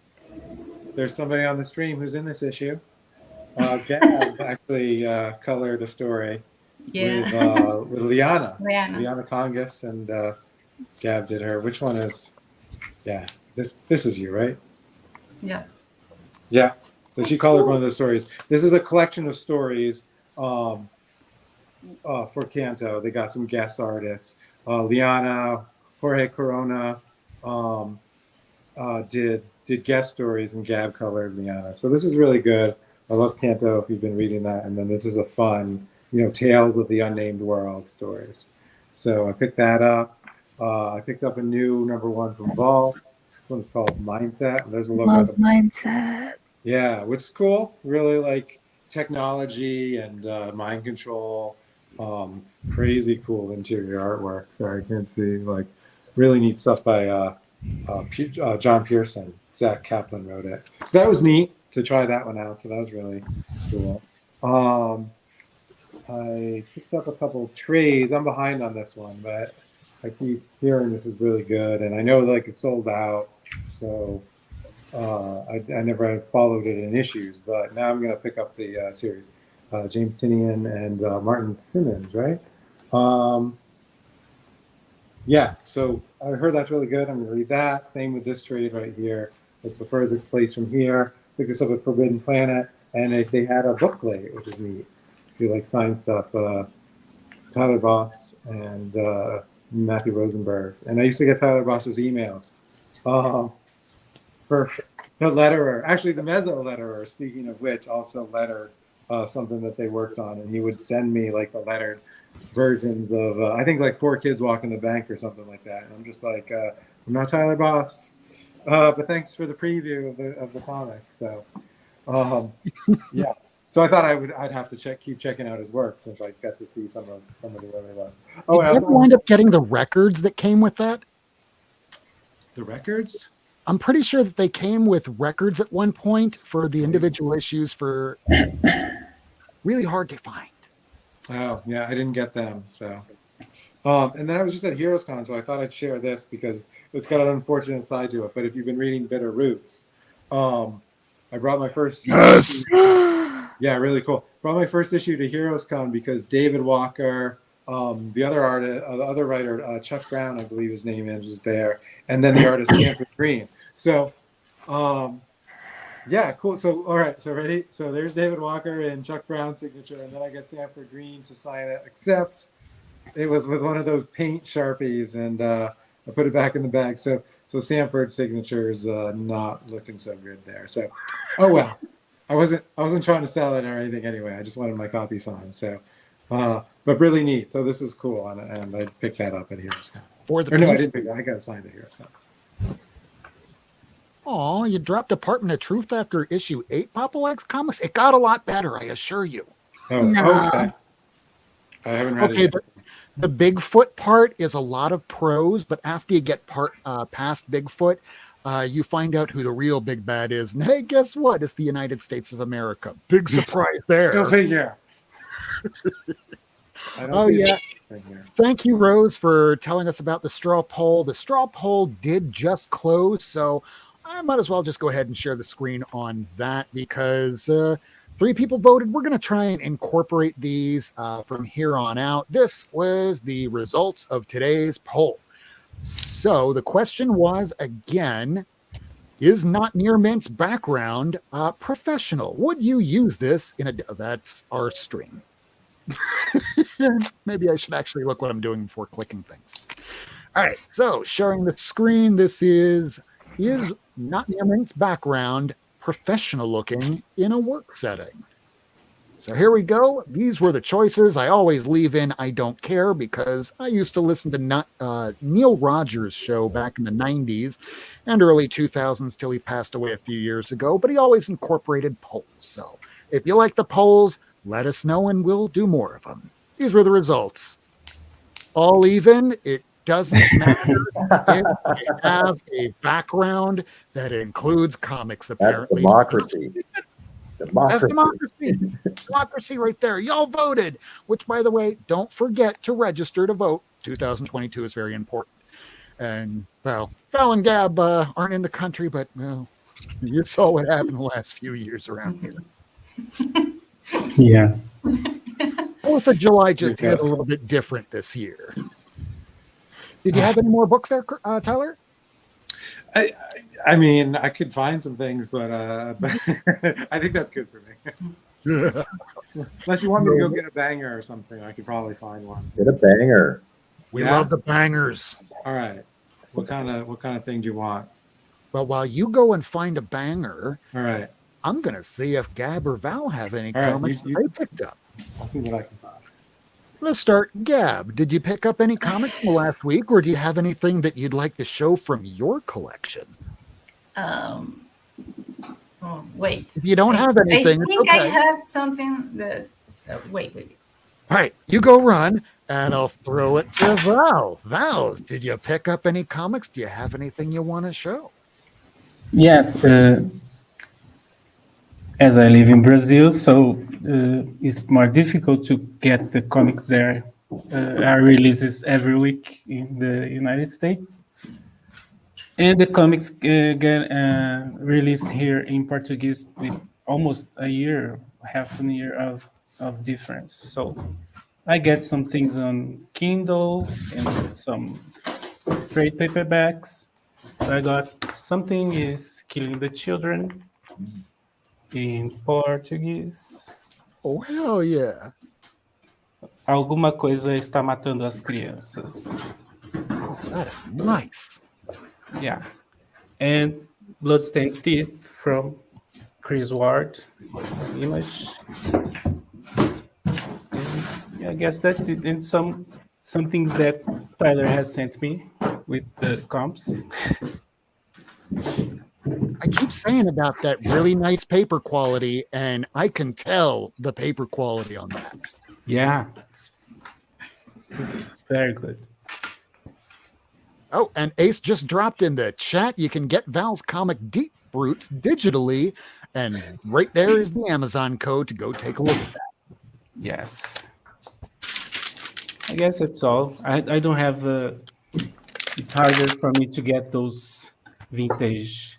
there's somebody on the stream who's in this issue. Gab actually colored a story. Yeah. With Liana Liana Congus, and Gab did her. Which one is? Yeah, this is you, right? Yeah. Yeah. So she colored one of the stories. This is a collection of stories for Canto. They got some guest artists. Liana, Jorge Corona did guest stories, and Gab colored Liana. So this is really good. I love Canto if you've been reading that. And then this is a fun, Tales of the Unnamed World stories. So I picked that up. I picked up a new #1 from Val. This one's called Mindset. There's a logo. Love Mindset. Yeah, which is cool. Really like technology and mind control. Crazy cool interior artwork. Sorry, I can't see. Like really neat stuff by John Pearson. Zach Kaplan wrote it. So that was neat to try that one out. So that was really cool. I picked up a couple of trades. I'm behind on this one, but I keep hearing this is really good, and I know like it's sold out. So I never followed it in issues, but now I'm going to pick up the series. James Tinian and Martin Simmons, right? Yeah, so I heard that's really good. I'm going to read that. Same with this trade right here. It's the furthest place from here. Pick this up at Forbidden Planet, and they had a booklet, which is neat. If you like sign stuff, Tyler Voss and Matthew Rosenberg. And I used to get Tyler Voss's emails. Perfect. The letterer, actually the MEZO letterer, speaking of which, also lettered something that they worked on, and he would send me like the lettered versions of I think like 4 Kids Walking the Bank or something like that. And I'm just like, I'm not Tyler Voss, but thanks for the preview of the comic. So yeah. So I thought I'd have to keep checking out his work since I got to see some of the early ones. Oh, Did you ever wind up getting the records that came with that? The records? I'm pretty sure that they came with records at one point for the individual issues for really hard to find. Oh, yeah, I didn't get them. So, and then I was just at HeroesCon, so I thought I'd share this because it's got an unfortunate side to it. But if you've been reading Bitter Roots, I brought my first. Yes. Yeah, really cool. Brought my first issue to HeroesCon because David Walker, the other artist, the other writer, Chuck Brown, I believe his name is, was there, and then the artist Stanford Green. So, yeah, cool. So, all right. So ready? So there's David Walker and Chuck Brown's signature, and then I get Stanford Green to sign it, except it was with one of those paint Sharpies, and I put it back in the bag. So Stanford's signature is not looking so good there. So, oh well. I wasn't trying to sell it or anything anyway. I just wanted my copy signed. So, but really neat. So this is cool, and I picked that up at HeroesCon. Or the no, I piece- didn't pick it. I got it signed at HeroesCon. Oh, you dropped Department of Truth after issue 8, Papa X Comics? It got a lot better, I assure you. Oh, No. okay. I haven't read Okay, it yet. the Bigfoot part is a lot of prose, but after you get past Bigfoot, you find out who the real big bad is. And hey, guess what? It's the United States of America. Big surprise there. Go figure. Oh, yeah. Thank you, Rose, for telling us about the straw poll. The straw poll did just close, so I might as well just go ahead and share the screen on that because 3 people voted. We're going to try and incorporate these from here on out. This was the results of today's poll. So the question was, again, is Not Near Mint's background professional? Would you use this in a... That's our stream. Maybe I should actually look what I'm doing before clicking things. All right, so sharing the screen. This is Not Near Mint's background professional looking in a work setting? So here we go. These were the choices. I always leave in I don't care because I used to listen to Neil Rogers' show back in the 90s and early 2000s till he passed away a few years ago, but he always incorporated polls. So if you like the polls, let us know and we'll do more of them. These were the results. All even. It doesn't matter if you have a background that includes comics, That's apparently. democracy. That's democracy. Democracy right there. Y'all voted, which, by the way, don't forget to register to vote. 2022 is very important. And, well, Val and Gab aren't in the country, but, well, you saw what happened the last few years around here. Yeah. 4th of July just hit a little bit different this year. Did you have any more books there, Tyler? I mean, I could find some things, but I think that's good for me. Unless you want me to go get a banger or something, I could probably find one. Get a banger. We Yeah? love the bangers. All right. What kind of thing do you want? But while you go and find a banger, All right. I'm gonna see if Gab or Val have any All right, comics you- they picked up. I'll see what I can find. Let's start. Gab, did you pick up any comics from last week, or do you have anything that you'd like to show from your collection? Wait. If you don't have anything, I it's think I okay. have something that. Wait. All right, you go run, and I'll throw it to Val. Val, did you pick up any comics? Do you have anything you want to show? Yes, as I live in Brazil, so it's more difficult to get the comics there. Are releases every week in the United States, and the comics get released here in Portuguese with almost a year, half a year of difference. So I get some things on Kindle and some trade paperbacks. I got Something is Killing the Children in Português. Oh, hell yeah. Alguma coisa está matando as crianças. That is nice. Yeah. And Bloodstained Teeth from Chris Ward. Image. And yeah, I guess that's it. And some things that Tyler has sent me with the comps. I keep saying about that really nice paper quality, and I can tell the paper quality on that. Yeah. This is very good. Oh, and Ace just dropped in the chat. You can get Val's comic Deep Roots digitally, and right there is the Amazon code to go take a look at that. Yes. I guess that's all. I don't have it's harder for me to get those vintage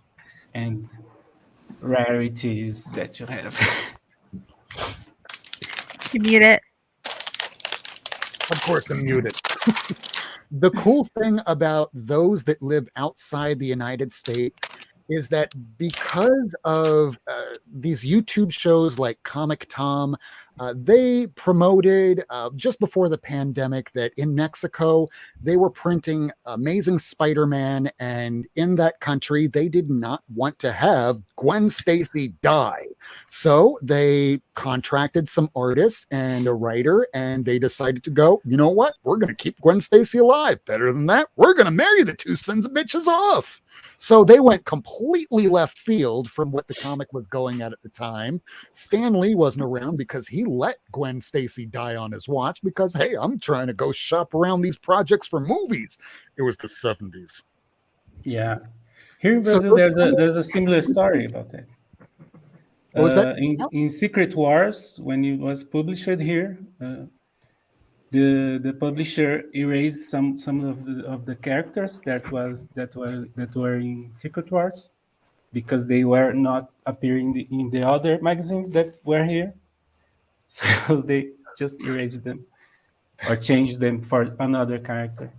and rarities that you have. You mute it. Of course, I'm muted. The cool thing about those that live outside the United States is that because of these YouTube shows like Comic Tom, they promoted just before the pandemic that in Mexico, they were printing Amazing Spider-Man. And in that country, they did not want to have Gwen Stacy die. So they contracted some artists and a writer, and they decided to go, you know what? We're going to keep Gwen Stacy alive. Better than that, we're going to marry the two sons of bitches off. So they went completely left field from what the comic was going at the time. Stan Lee wasn't around because he let Gwen Stacy die on his watch because, hey, I'm trying to go shop around these projects for movies. It was the 70s. Yeah. Here in Brazil, there's a similar story about that. What was that? In Secret Wars, when it was published here, the publisher erased some of the characters that were in Secret Wars because they were not appearing in the other magazines that were here. So they just erased them or changed them for another character.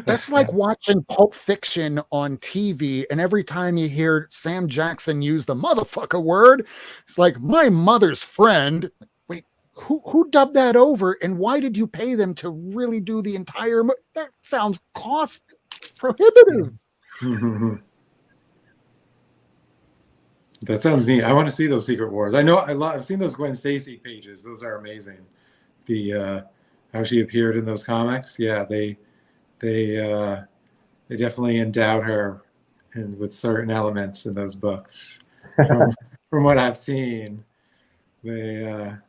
That's like watching Pulp Fiction on TV, and every time you hear Sam Jackson use the motherfucker word, it's like my mother's friend. Wait, who dubbed that over, and why did you pay them to really do the entire? That sounds cost prohibitive. That sounds neat. I want to see those Secret Wars. I've seen those Gwen Stacy pages. Those are amazing. The how she appeared in those comics. Yeah, they definitely endowed her with certain elements in those books. From what I've seen, there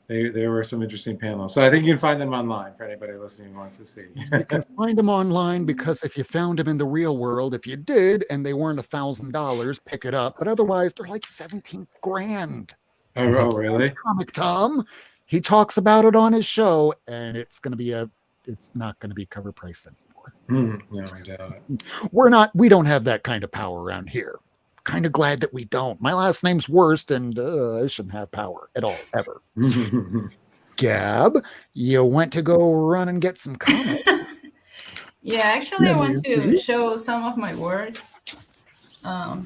were some interesting panels. So I think you can find them online for anybody listening who wants to see. You can find them online because if you found them in the real world, if you did and they weren't $1,000, pick it up. But otherwise, they're like 17 grand. Oh, really? That's Comic Tom. He talks about it on his show, and it's not going to be cover price anymore. No, I doubt it. We don't have that kind of power around here. Kind of glad that we don't. My last name's Worst, and I shouldn't have power at all, ever. Gab, you went to go run and get some comics. Yeah, actually, I want to show some of my work. I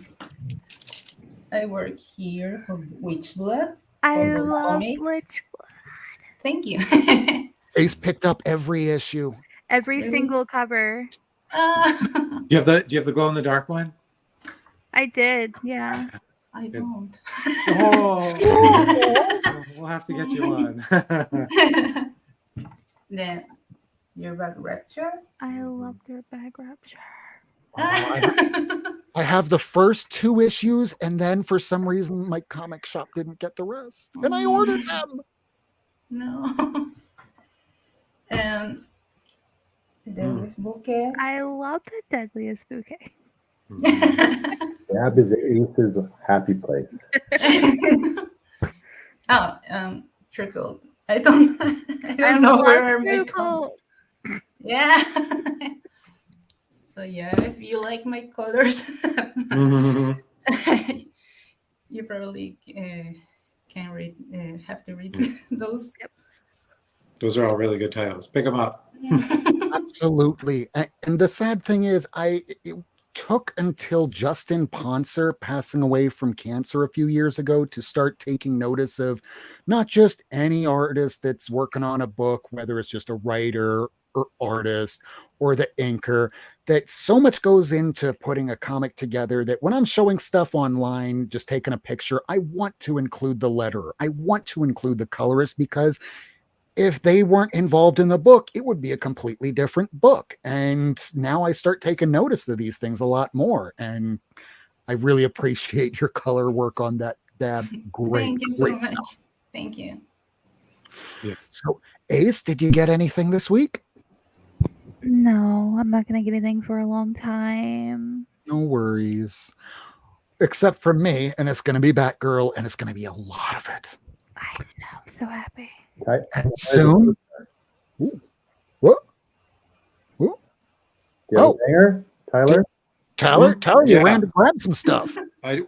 work here for Witch Blood. I For the love comics? Witch. Thank you. Ace picked up every issue. Every Really? single cover. Do you have the glow in the dark one? I did, yeah. I don't. Oh, we'll have to get you one. Then your back rapture. I love their bag rapture. I have the first 2 issues, and then for some reason my comic shop didn't get the rest, and I ordered them. No. And the deadliest bouquet. I love the deadliest bouquet. Gab is Ace's happy place. Trickle. I don't know where my Trickle. comes. Yeah. So yeah, if you like my colors, you probably can read. Have to read those. Those are all really good titles. Pick them up. Absolutely. And the sad thing is, it took until Justin Ponser passing away from cancer a few years ago to start taking notice of not just any artist that's working on a book, whether it's just a writer or artist or the inker, that so much goes into putting a comic together that when I'm showing stuff online, just taking a picture, I want to include the letterer. I want to include the colorist, because if they weren't involved in the book, it would be a completely different book. And now I start taking notice of these things a lot more. And I really appreciate your color work on that, Dab. Great. Thank you so great much. stuff. Thank you. Yeah. So, Ace, did you get anything this week? No, I'm not gonna get anything for a long time. No worries. Except for me, and it's going to be Batgirl, and it's going to be a lot of it. I know, I'm so happy. And soon. Ooh. What? Ooh. Do you have Oh. a banger, Tyler? Tyler, you Yeah. ran to grab some stuff. I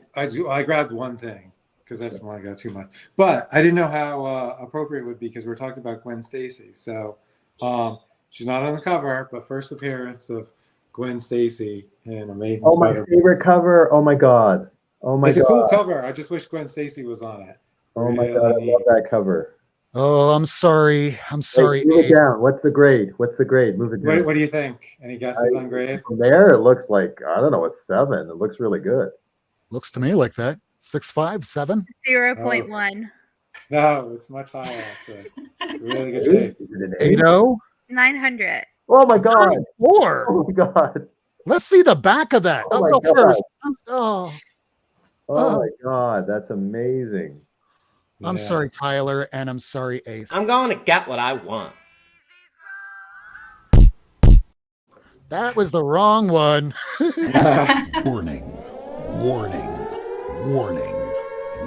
grabbed one thing because I didn't want to go too much, but I didn't know how appropriate it would be because we're talking about Gwen Stacy. So she's not on the cover, but first appearance of Gwen Stacy in Amazing Oh, my Spider-Man. favorite cover. Oh my God. Oh my It's God. a cool cover. I just wish Gwen Stacy was on it. Oh my Really God. I neat. love that cover. Oh, I'm sorry. I'm sorry. Hey, move it Ace. down. What's the grade? What's the grade? Move it down. What do you think? Any guesses on grade? From there, it looks like, I don't know, a 7. It looks really good. Looks to me like that. 6'5", 7. 0.1. No, it's much higher. Actually. Really good 8? shape. Is it an 8? 8-0. 900. Oh my God. 4. Oh my God. Let's see the back of that. Oh I'll my go God. first. Oh, Oh my God. That's amazing. I'm Yeah. sorry, Tyler, and I'm sorry, Ace. I'm going to get what I want. That was the wrong one. Warning, warning, warning,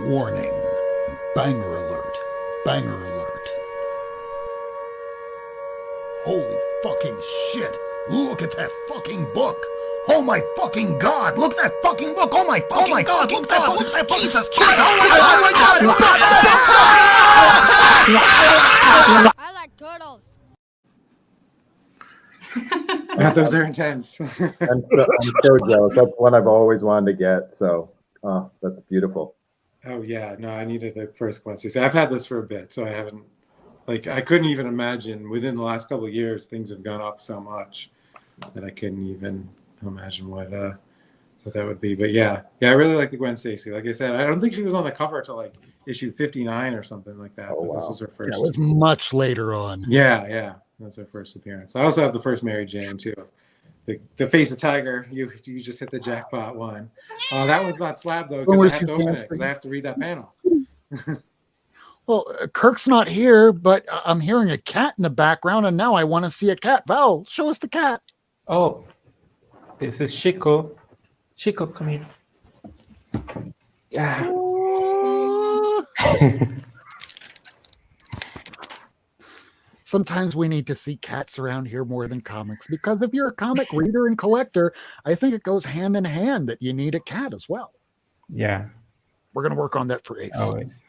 warning. Banger alert, banger alert. Holy fucking shit. Look at that fucking book. Oh my fucking God. Look at that fucking book. Oh my God. Look at that book. Jesus. Oh my God. I like turtles. Yeah, those are intense. I'm so jealous. That's one I've always wanted to get. So, that's beautiful. Oh yeah, no, I needed the first Gwen Stacy. I've had this for a bit, so I haven't. I couldn't even imagine within the last couple of years things have gone up so much that I couldn't even imagine what that would be. But yeah, I really like the Gwen Stacy. Like I said, I don't think she was on the cover till like issue 59 or something like that. Oh, but this wow. was her That first. was much later on. Yeah, that was her first appearance. I also have the first Mary Jane too. The Face of Tiger. You just hit the jackpot one. That one's not slabbed though because I have to open it because I have to read that panel. Well, Kirk's not here, but I'm hearing a cat in the background, and now I want to see a cat. Val, show us the cat. Oh, this is Chico. Chico, come here. Yeah. Sometimes we need to see cats around here more than comics, because if you're a comic reader and collector, I think it goes hand in hand that you need a cat as well. Yeah, We're going to work on that for Ace. always.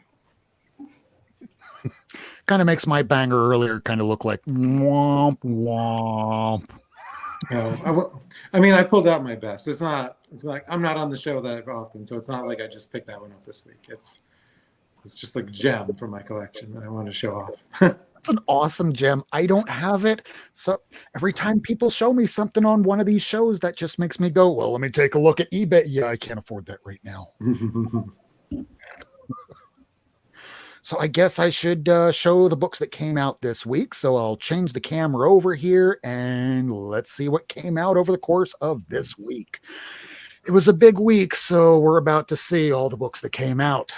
Kind of makes my banger earlier kind of look like womp womp. I mean, I pulled out my best. It's like I'm not on the show that often, so it's not like I just picked that one up this week. It's It's just like a gem from my collection that I want to show off. It's an awesome gem. I don't have it. So every time people show me something on one of these shows, that just makes me go, well, let me take a look at eBay. Yeah, I can't afford that right now. So I guess I should show the books that came out this week. So I'll change the camera over here and let's see what came out over the course of this week. It was a big week, so we're about to see all the books that came out.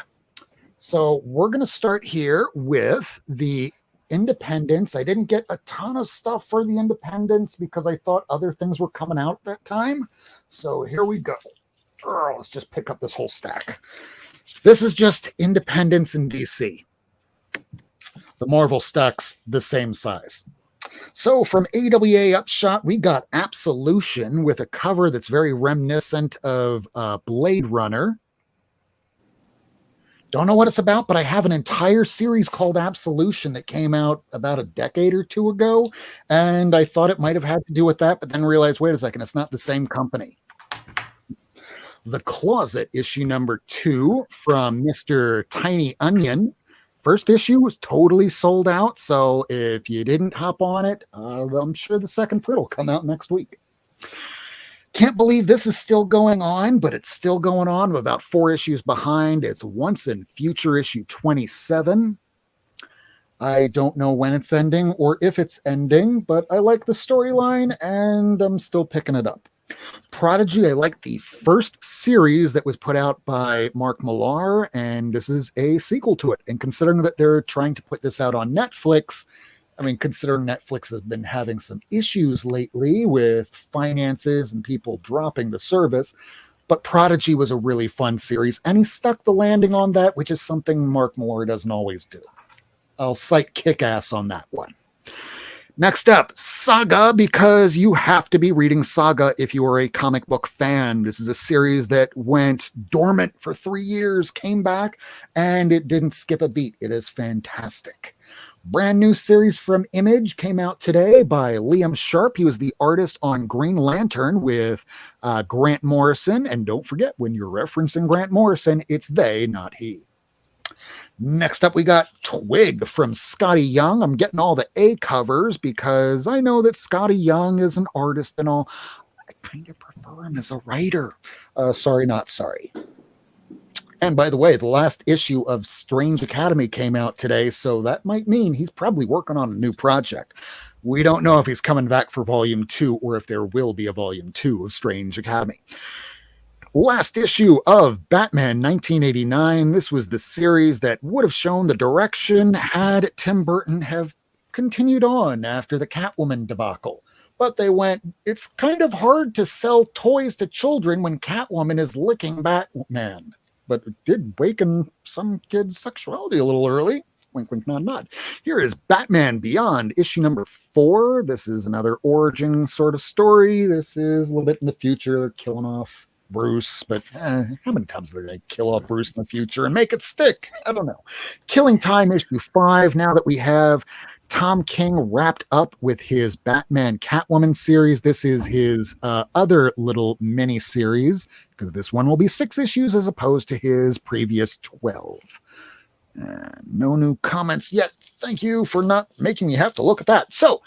So we're going to start here with the Independents. I didn't get a ton of stuff for the Independents because I thought other things were coming out at that time. So here we go. Let's just pick up this whole stack. This is just Independents in DC. The Marvel stack's the same size. So from AWA Upshot, we got Absolution with a cover that's very reminiscent of Blade Runner. Don't know what it's about, but I have an entire series called Absolution that came out about a decade or two ago, and I thought it might have had to do with that, but then realized, wait a second, it's not the same company. The Closet, issue number 2 from Mr. Tiny Onion. First issue was totally sold out, so if you didn't hop on it, I'm sure the second print will come out next week. Can't believe this is still going on, but it's still going on. I'm about 4 issues behind. It's Once and Future issue 27. I don't know when it's ending or if it's ending, but I like the storyline and I'm still picking it up. Prodigy, I like the first series that was put out by Mark Millar, and this is a sequel to it. And considering that they're trying to put this out on Netflix, I mean, considering Netflix has been having some issues lately with finances and people dropping the service, but Prodigy was a really fun series, and he stuck the landing on that, which is something Mark Millar doesn't always do. I'll cite Kick-Ass on that one. Next up, Saga, because you have to be reading Saga if you are a comic book fan. This is a series that went dormant for 3 years, came back, and it didn't skip a beat. It is fantastic. Brand new series from Image came out today by Liam Sharp. He was the artist on Green Lantern with Grant Morrison. And don't forget, when you're referencing Grant Morrison, it's they, not he. Next up, we got Twig from Scotty Young. I'm getting all the A covers because I know that Scotty Young is an artist and all. I kind of prefer him as a writer. Sorry, not sorry. And by the way, the last issue of Strange Academy came out today, so that might mean he's probably working on a new project. We don't know if he's coming back for Volume 2 or if there will be a Volume 2 of Strange Academy. Last issue of Batman 1989. This was the series that would have shown the direction had Tim Burton have continued on after the Catwoman debacle. But they went, it's kind of hard to sell toys to children when Catwoman is licking Batman. But it did waken some kids' sexuality a little early. Wink, wink, nod, nod. Here is Batman Beyond, issue number 4. This is another origin sort of story. This is a little bit in the future. They're killing off Bruce, but how many times are they going to kill off Bruce in the future and make it stick? I don't know. Killing Time, issue 5. Now that we have Tom King wrapped up with his Batman Catwoman series, this is his other little mini series, because this one will be 6 issues as opposed to his previous 12. No new comments yet. Thank you for not making me have to look at that. So,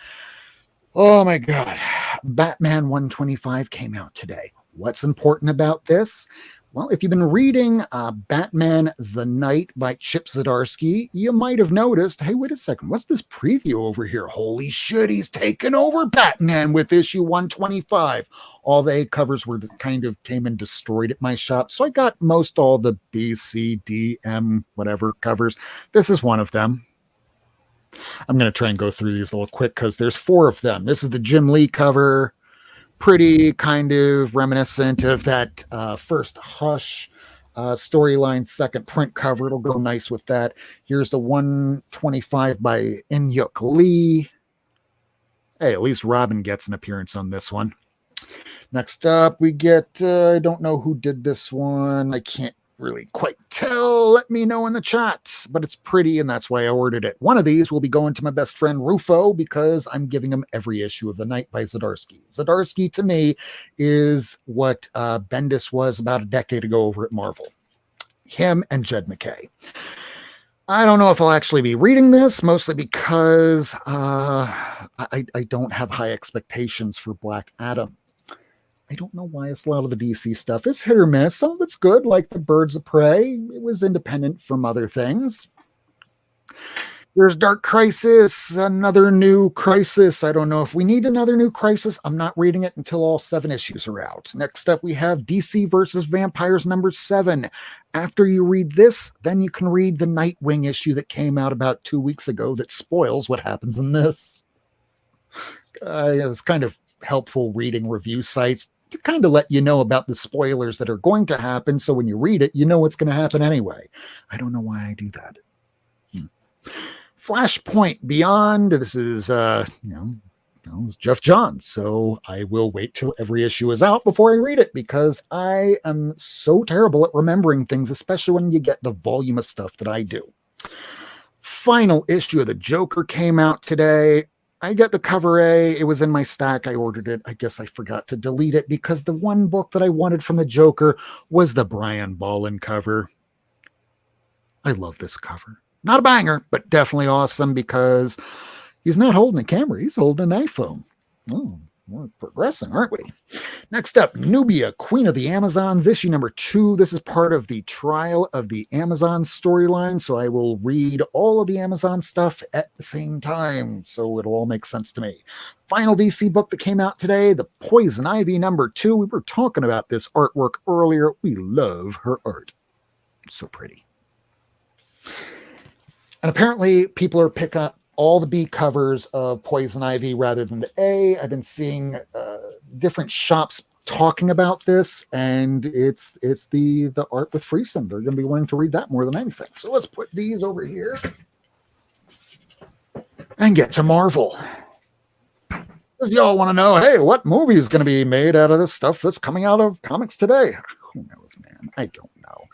oh my God, Batman 125 came out today. What's important about this? Well, if you've been reading Batman the Night by Chip Zdarsky, you might have noticed, hey, wait a second, what's this preview over here? Holy shit, he's taken over Batman with issue 125. All the A covers were kind of came and destroyed at my shop, so I got most all the B, C, D, M, whatever covers. This is one of them. I'm going to try and go through these a little quick because there's 4 of them. This is the Jim Lee cover. Pretty kind of reminiscent of that first Hush storyline second print cover. It'll go nice with that. Here's the 125 by Inyuk Lee. Hey, at least Robin gets an appearance on this one. Next up, we get, I don't know who did this one. I can't really quite tell. Let me know in the chat, but it's pretty and that's why I ordered it. One of these will be going to my best friend Rufo because I'm giving him every issue of The Night by Zdarsky. Zdarsky to me is what Bendis was about a decade ago over at Marvel. Him and Jed McKay. I don't know if I'll actually be reading this, mostly because I don't have high expectations for Black Adam. I don't know why. It's a lot of the DC stuff is hit or miss. Some of it's good, like the Birds of Prey. It was independent from other things. There's Dark Crisis, another new Crisis. I don't know if we need another new Crisis. I'm not reading it until all 7 issues are out. Next up, we have DC versus Vampires number 7. After you read this, then you can read the Nightwing issue that came out about 2 weeks ago that spoils what happens in this. It's kind of helpful reading review sites to kind of let you know about the spoilers that are going to happen. So when you read it, you know what's going to happen anyway. I don't know why I do that. Flashpoint Beyond. This is, it's Jeff Johns. So I will wait till every issue is out before I read it because I am so terrible at remembering things, especially when you get the volume of stuff that I do. Final issue of the Joker came out today. I got the cover A. It was in my stack. I ordered it. I guess I forgot to delete it because the one book that I wanted from the Joker was the Brian Bolland cover. I love this cover. Not a banger, but definitely awesome because he's not holding a camera. He's holding an iPhone. Oh, we're progressing, aren't we? Next up, Nubia, Queen of the Amazons, issue number 2. This is part of the Trial of the Amazon storyline, so I will read all of the Amazon stuff at the same time, so it'll all make sense to me. Final DC book that came out today, The Poison Ivy number 2. We were talking about this artwork earlier. We love her art. So pretty. And apparently people are picking up all the B covers of Poison Ivy rather than the A. I've been seeing different shops talking about this, and it's the art with Friesen. They're going to be wanting to read that more than anything. So let's put these over here and get to Marvel. Because y'all want to know, hey, what movie is going to be made out of this stuff that's coming out of comics today? Who knows, man? I don't know.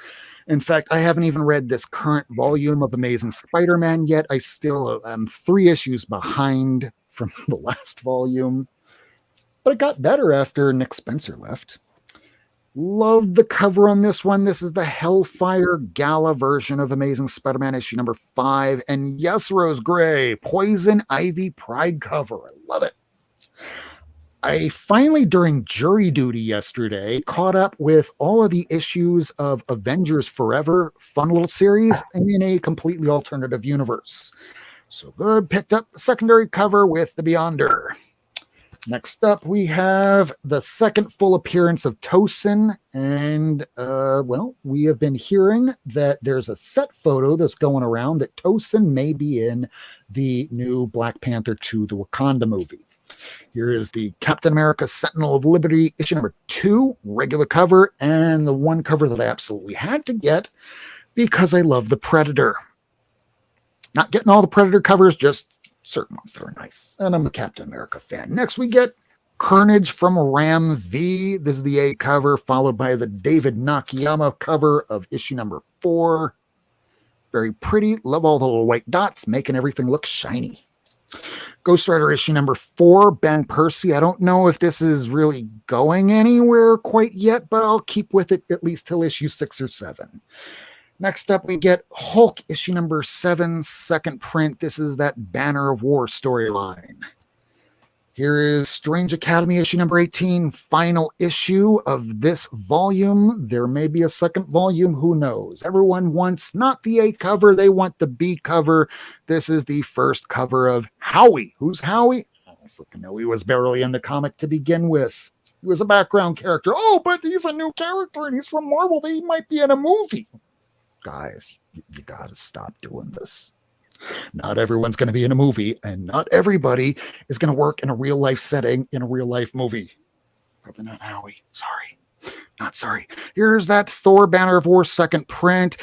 In fact, I haven't even read this current volume of Amazing Spider-Man yet. I still am 3 issues behind from the last volume. But it got better after Nick Spencer left. Love the cover on this one. This is the Hellfire Gala version of Amazing Spider-Man issue number 5. And yes, Rose Gray, Poison Ivy Pride cover. I love it. I finally, during jury duty yesterday, caught up with all of the issues of Avengers Forever, fun little series in a completely alternative universe. So good, picked up the secondary cover with the Beyonder. Next up, we have the second full appearance of Tosin, and, we have been hearing that there's a set photo that's going around that Tosin may be in the new Black Panther 2, the Wakanda movie. Here is the Captain America Sentinel of Liberty issue number 2, regular cover, and the one cover that I absolutely had to get because I love the Predator. Not getting all the Predator covers, just certain ones that are nice. And I'm a Captain America fan. Next, we get Carnage from Ram V. This is the A cover, followed by the David Nakayama cover of issue number 4. Very pretty. Love all the little white dots, making everything look shiny. Ghost Rider issue number 4, Ben Percy. I don't know if this is really going anywhere quite yet, but I'll keep with it at least till issue 6 or 7. Next up, we get Hulk issue number 7, second print. This is that Banner of War storyline. Here is Strange Academy issue number 18, final issue of this volume. There may be a second volume, who knows? Everyone wants not the A cover, they want the B cover. This is the first cover of Howie. Who's Howie? I don't freaking know. He was barely in the comic to begin with. He was a background character. Oh, but he's a new character and he's from Marvel. He might be in a movie. Guys, you gotta stop doing this. Not everyone's going to be in a movie, and not everybody is going to work in a real life setting in a real life movie. Probably not Howie. Sorry. Not sorry. Here's that Thor Banner of War second print.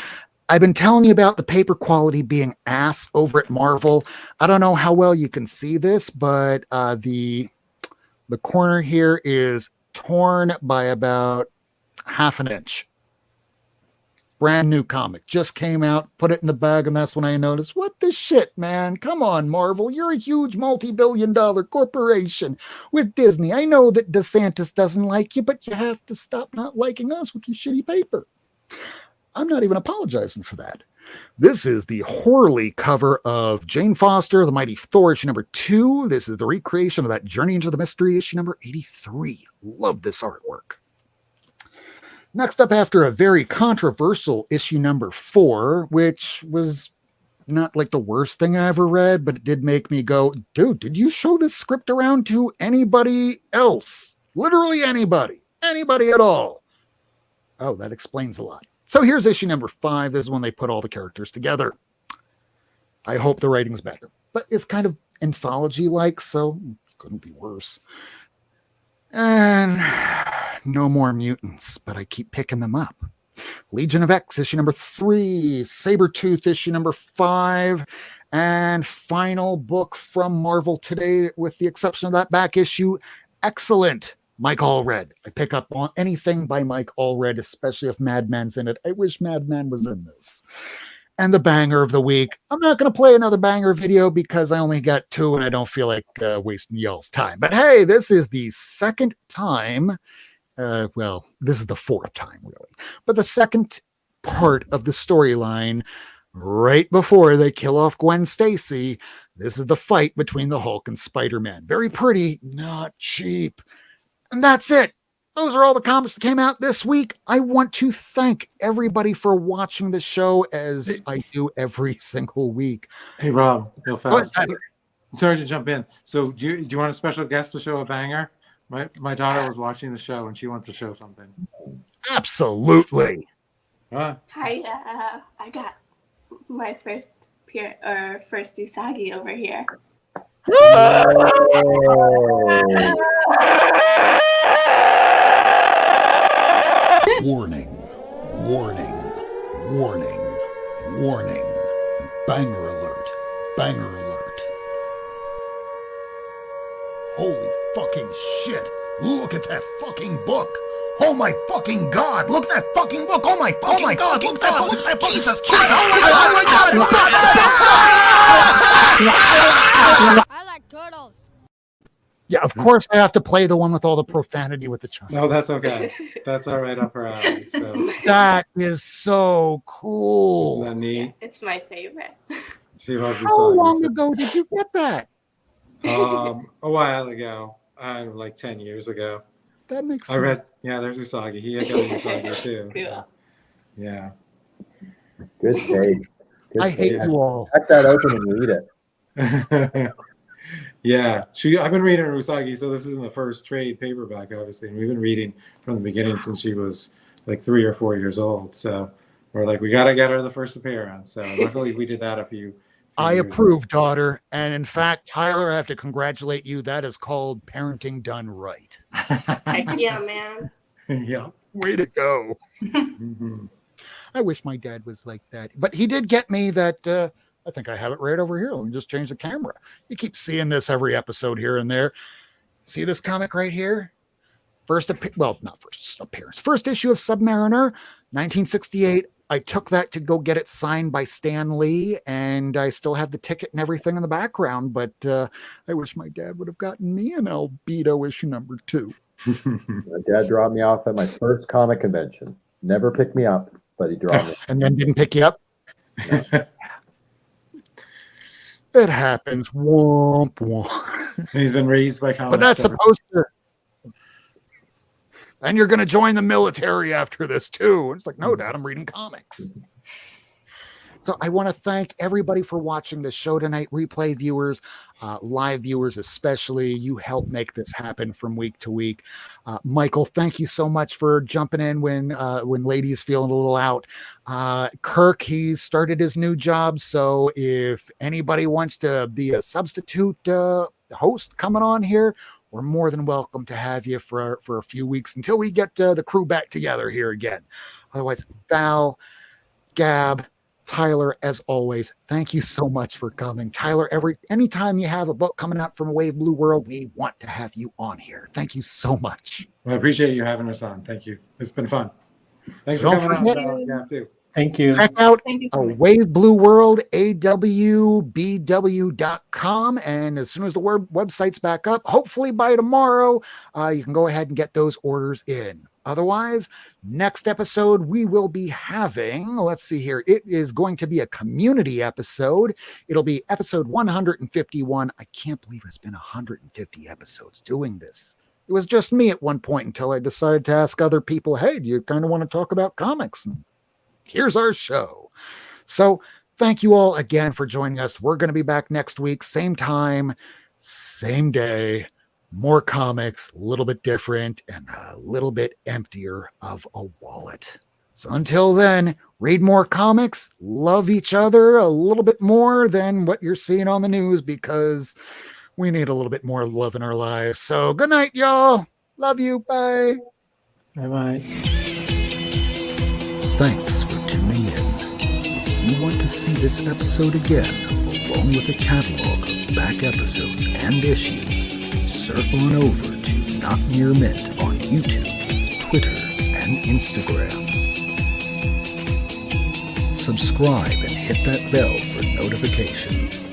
I've been telling you about the paper quality being ass over at Marvel. I don't know how well you can see this, but the corner here is torn by about half an inch. Brand new comic, just came out, put it in the bag, and that's when I noticed, what the shit, man? Come on, Marvel. You're a huge multi-billion-dollar corporation with Disney. I know that DeSantis doesn't like you, but you have to stop not liking us with your shitty paper. I'm not even apologizing for that. This is the Horley cover of Jane Foster, The Mighty Thor, issue number 2. This is the recreation of that Journey into the Mystery, issue number 83. Love this artwork. Next up, after a very controversial issue number 4, which was not like the worst thing I ever read, but it did make me go, dude, did you show this script around to anybody else? Literally anybody. Anybody at all. Oh, that explains a lot. So here's issue number 5. This is when they put all the characters together. I hope the writing's better. But it's kind of anthology-like, so it couldn't be worse. And no more mutants, but I keep picking them up. Legion of X, issue number 3. Sabretooth, issue number 5. And final book from Marvel today, with the exception of that back issue, Excellent. Mike Allred. I pick up on anything by Mike Allred, especially if Madman's in it. I wish Madman was in this. And the banger of the week. I'm not going to play another banger video because I only got 2 and I don't feel like wasting y'all's time. But hey, this is the second time. Well, this is the 4th time, really. But the second part of the storyline, right before they kill off Gwen Stacy, this is the fight between the Hulk and Spider-Man. Very pretty, not cheap. And that's it. Those are all the comics that came out this week. I want to thank everybody for watching the show, as I do every single week. Hey, Rob, real fast. Ahead. Sorry to jump in. So do you want a special guest to show a banger? My daughter was watching the show and she wants to show something. Absolutely. Huh? Hi, I got my first Usagi over here. Warning, warning, warning, warning. Banger alert, banger alert. Holy fucking shit. Look at that fucking book. Oh my fucking god. Look at that fucking book. Oh my fucking god. Look at that book. Look at that book. Jesus. Oh my god. I like turtles. Yeah, of course I have to play the one with all the profanity with the child. No, that's okay. That's all right up her alley. So That is so cool. isn't that neat? It's my favorite. She loves How Usagi. long ago did you get that? A while ago. Like 10 years ago. That makes I sense. read, yeah, there's Usagi. He had got Usagi too. So, yeah. Good take. Good I hate take. you all. Crack that open and read it. Yeah, I've been reading Usagi, so this isn't the first trade paperback, obviously. And we've been reading from the beginning since she was like 3 or 4 years old. So we're like, we got to get her the first appearance. So luckily we did that a few I years approve, daughter. And in fact, Tyler, I have to congratulate you. That is called parenting done right. Heck yeah, man. Yeah. Way to go. Mhm. I wish my dad was like that. But he did get me that. I think I have it right over here. Let me just change the camera. You keep seeing this every episode here and there. See this comic right here? First appearance. First issue of Submariner, 1968. I took that to go get it signed by Stan Lee, and I still have the ticket and everything in the background, but I wish my dad would have gotten me an Albedo issue number 2. My dad dropped me off at my first comic convention. Never picked me up, but he dropped me. And then didn't pick you up? No. It happens. Womp womp. And he's been raised by comics. But that's ever- supposed to. And you're going to join the military after this too. It's like, no, Dad, I'm reading comics. So I want to thank everybody for watching the show tonight. Replay viewers, live viewers especially. You help make this happen from week to week. Michael, thank you so much for jumping in when Lady's feeling a little out. Kirk, he's started his new job. So if anybody wants to be a substitute host coming on here, we're more than welcome to have you for a few weeks until we get the crew back together here again. Otherwise, Val, Gab, Tyler, as always, thank you so much for coming. Tyler, anytime you have a book coming out from a Wave Blue World, we want to have you on here. Thank you so much. Well, I appreciate you having us on. Thank you. It's been fun. Thanks So for don't coming forget- on. Yeah, too. Thank you. Check out Thank you so much. Wave Blue World, awbw.com. And as soon as the website's back up, hopefully by tomorrow, you can go ahead and get those orders in. Otherwise, next episode we will be having, let's see here, it is going to be a community episode. It'll be episode 151. I can't believe it's been 150 episodes doing this. It was just me at one point until I decided to ask other people, hey, do you kind of want to talk about comics? And here's our show. So thank you all again for joining us. We're going to be back next week, same time, same day. More comics, a little bit different, and a little bit emptier of a wallet. So until then, read more comics, love each other a little bit more than what you're seeing on the news, because we need a little bit more love in our lives. So good night, y'all. Love you. Bye. Bye-bye. Thanks for tuning in. If you want to see this episode again, along with a catalog of back episodes and issues, surf on over to Not Near Mint on YouTube, Twitter, and Instagram. Subscribe and hit that bell for notifications.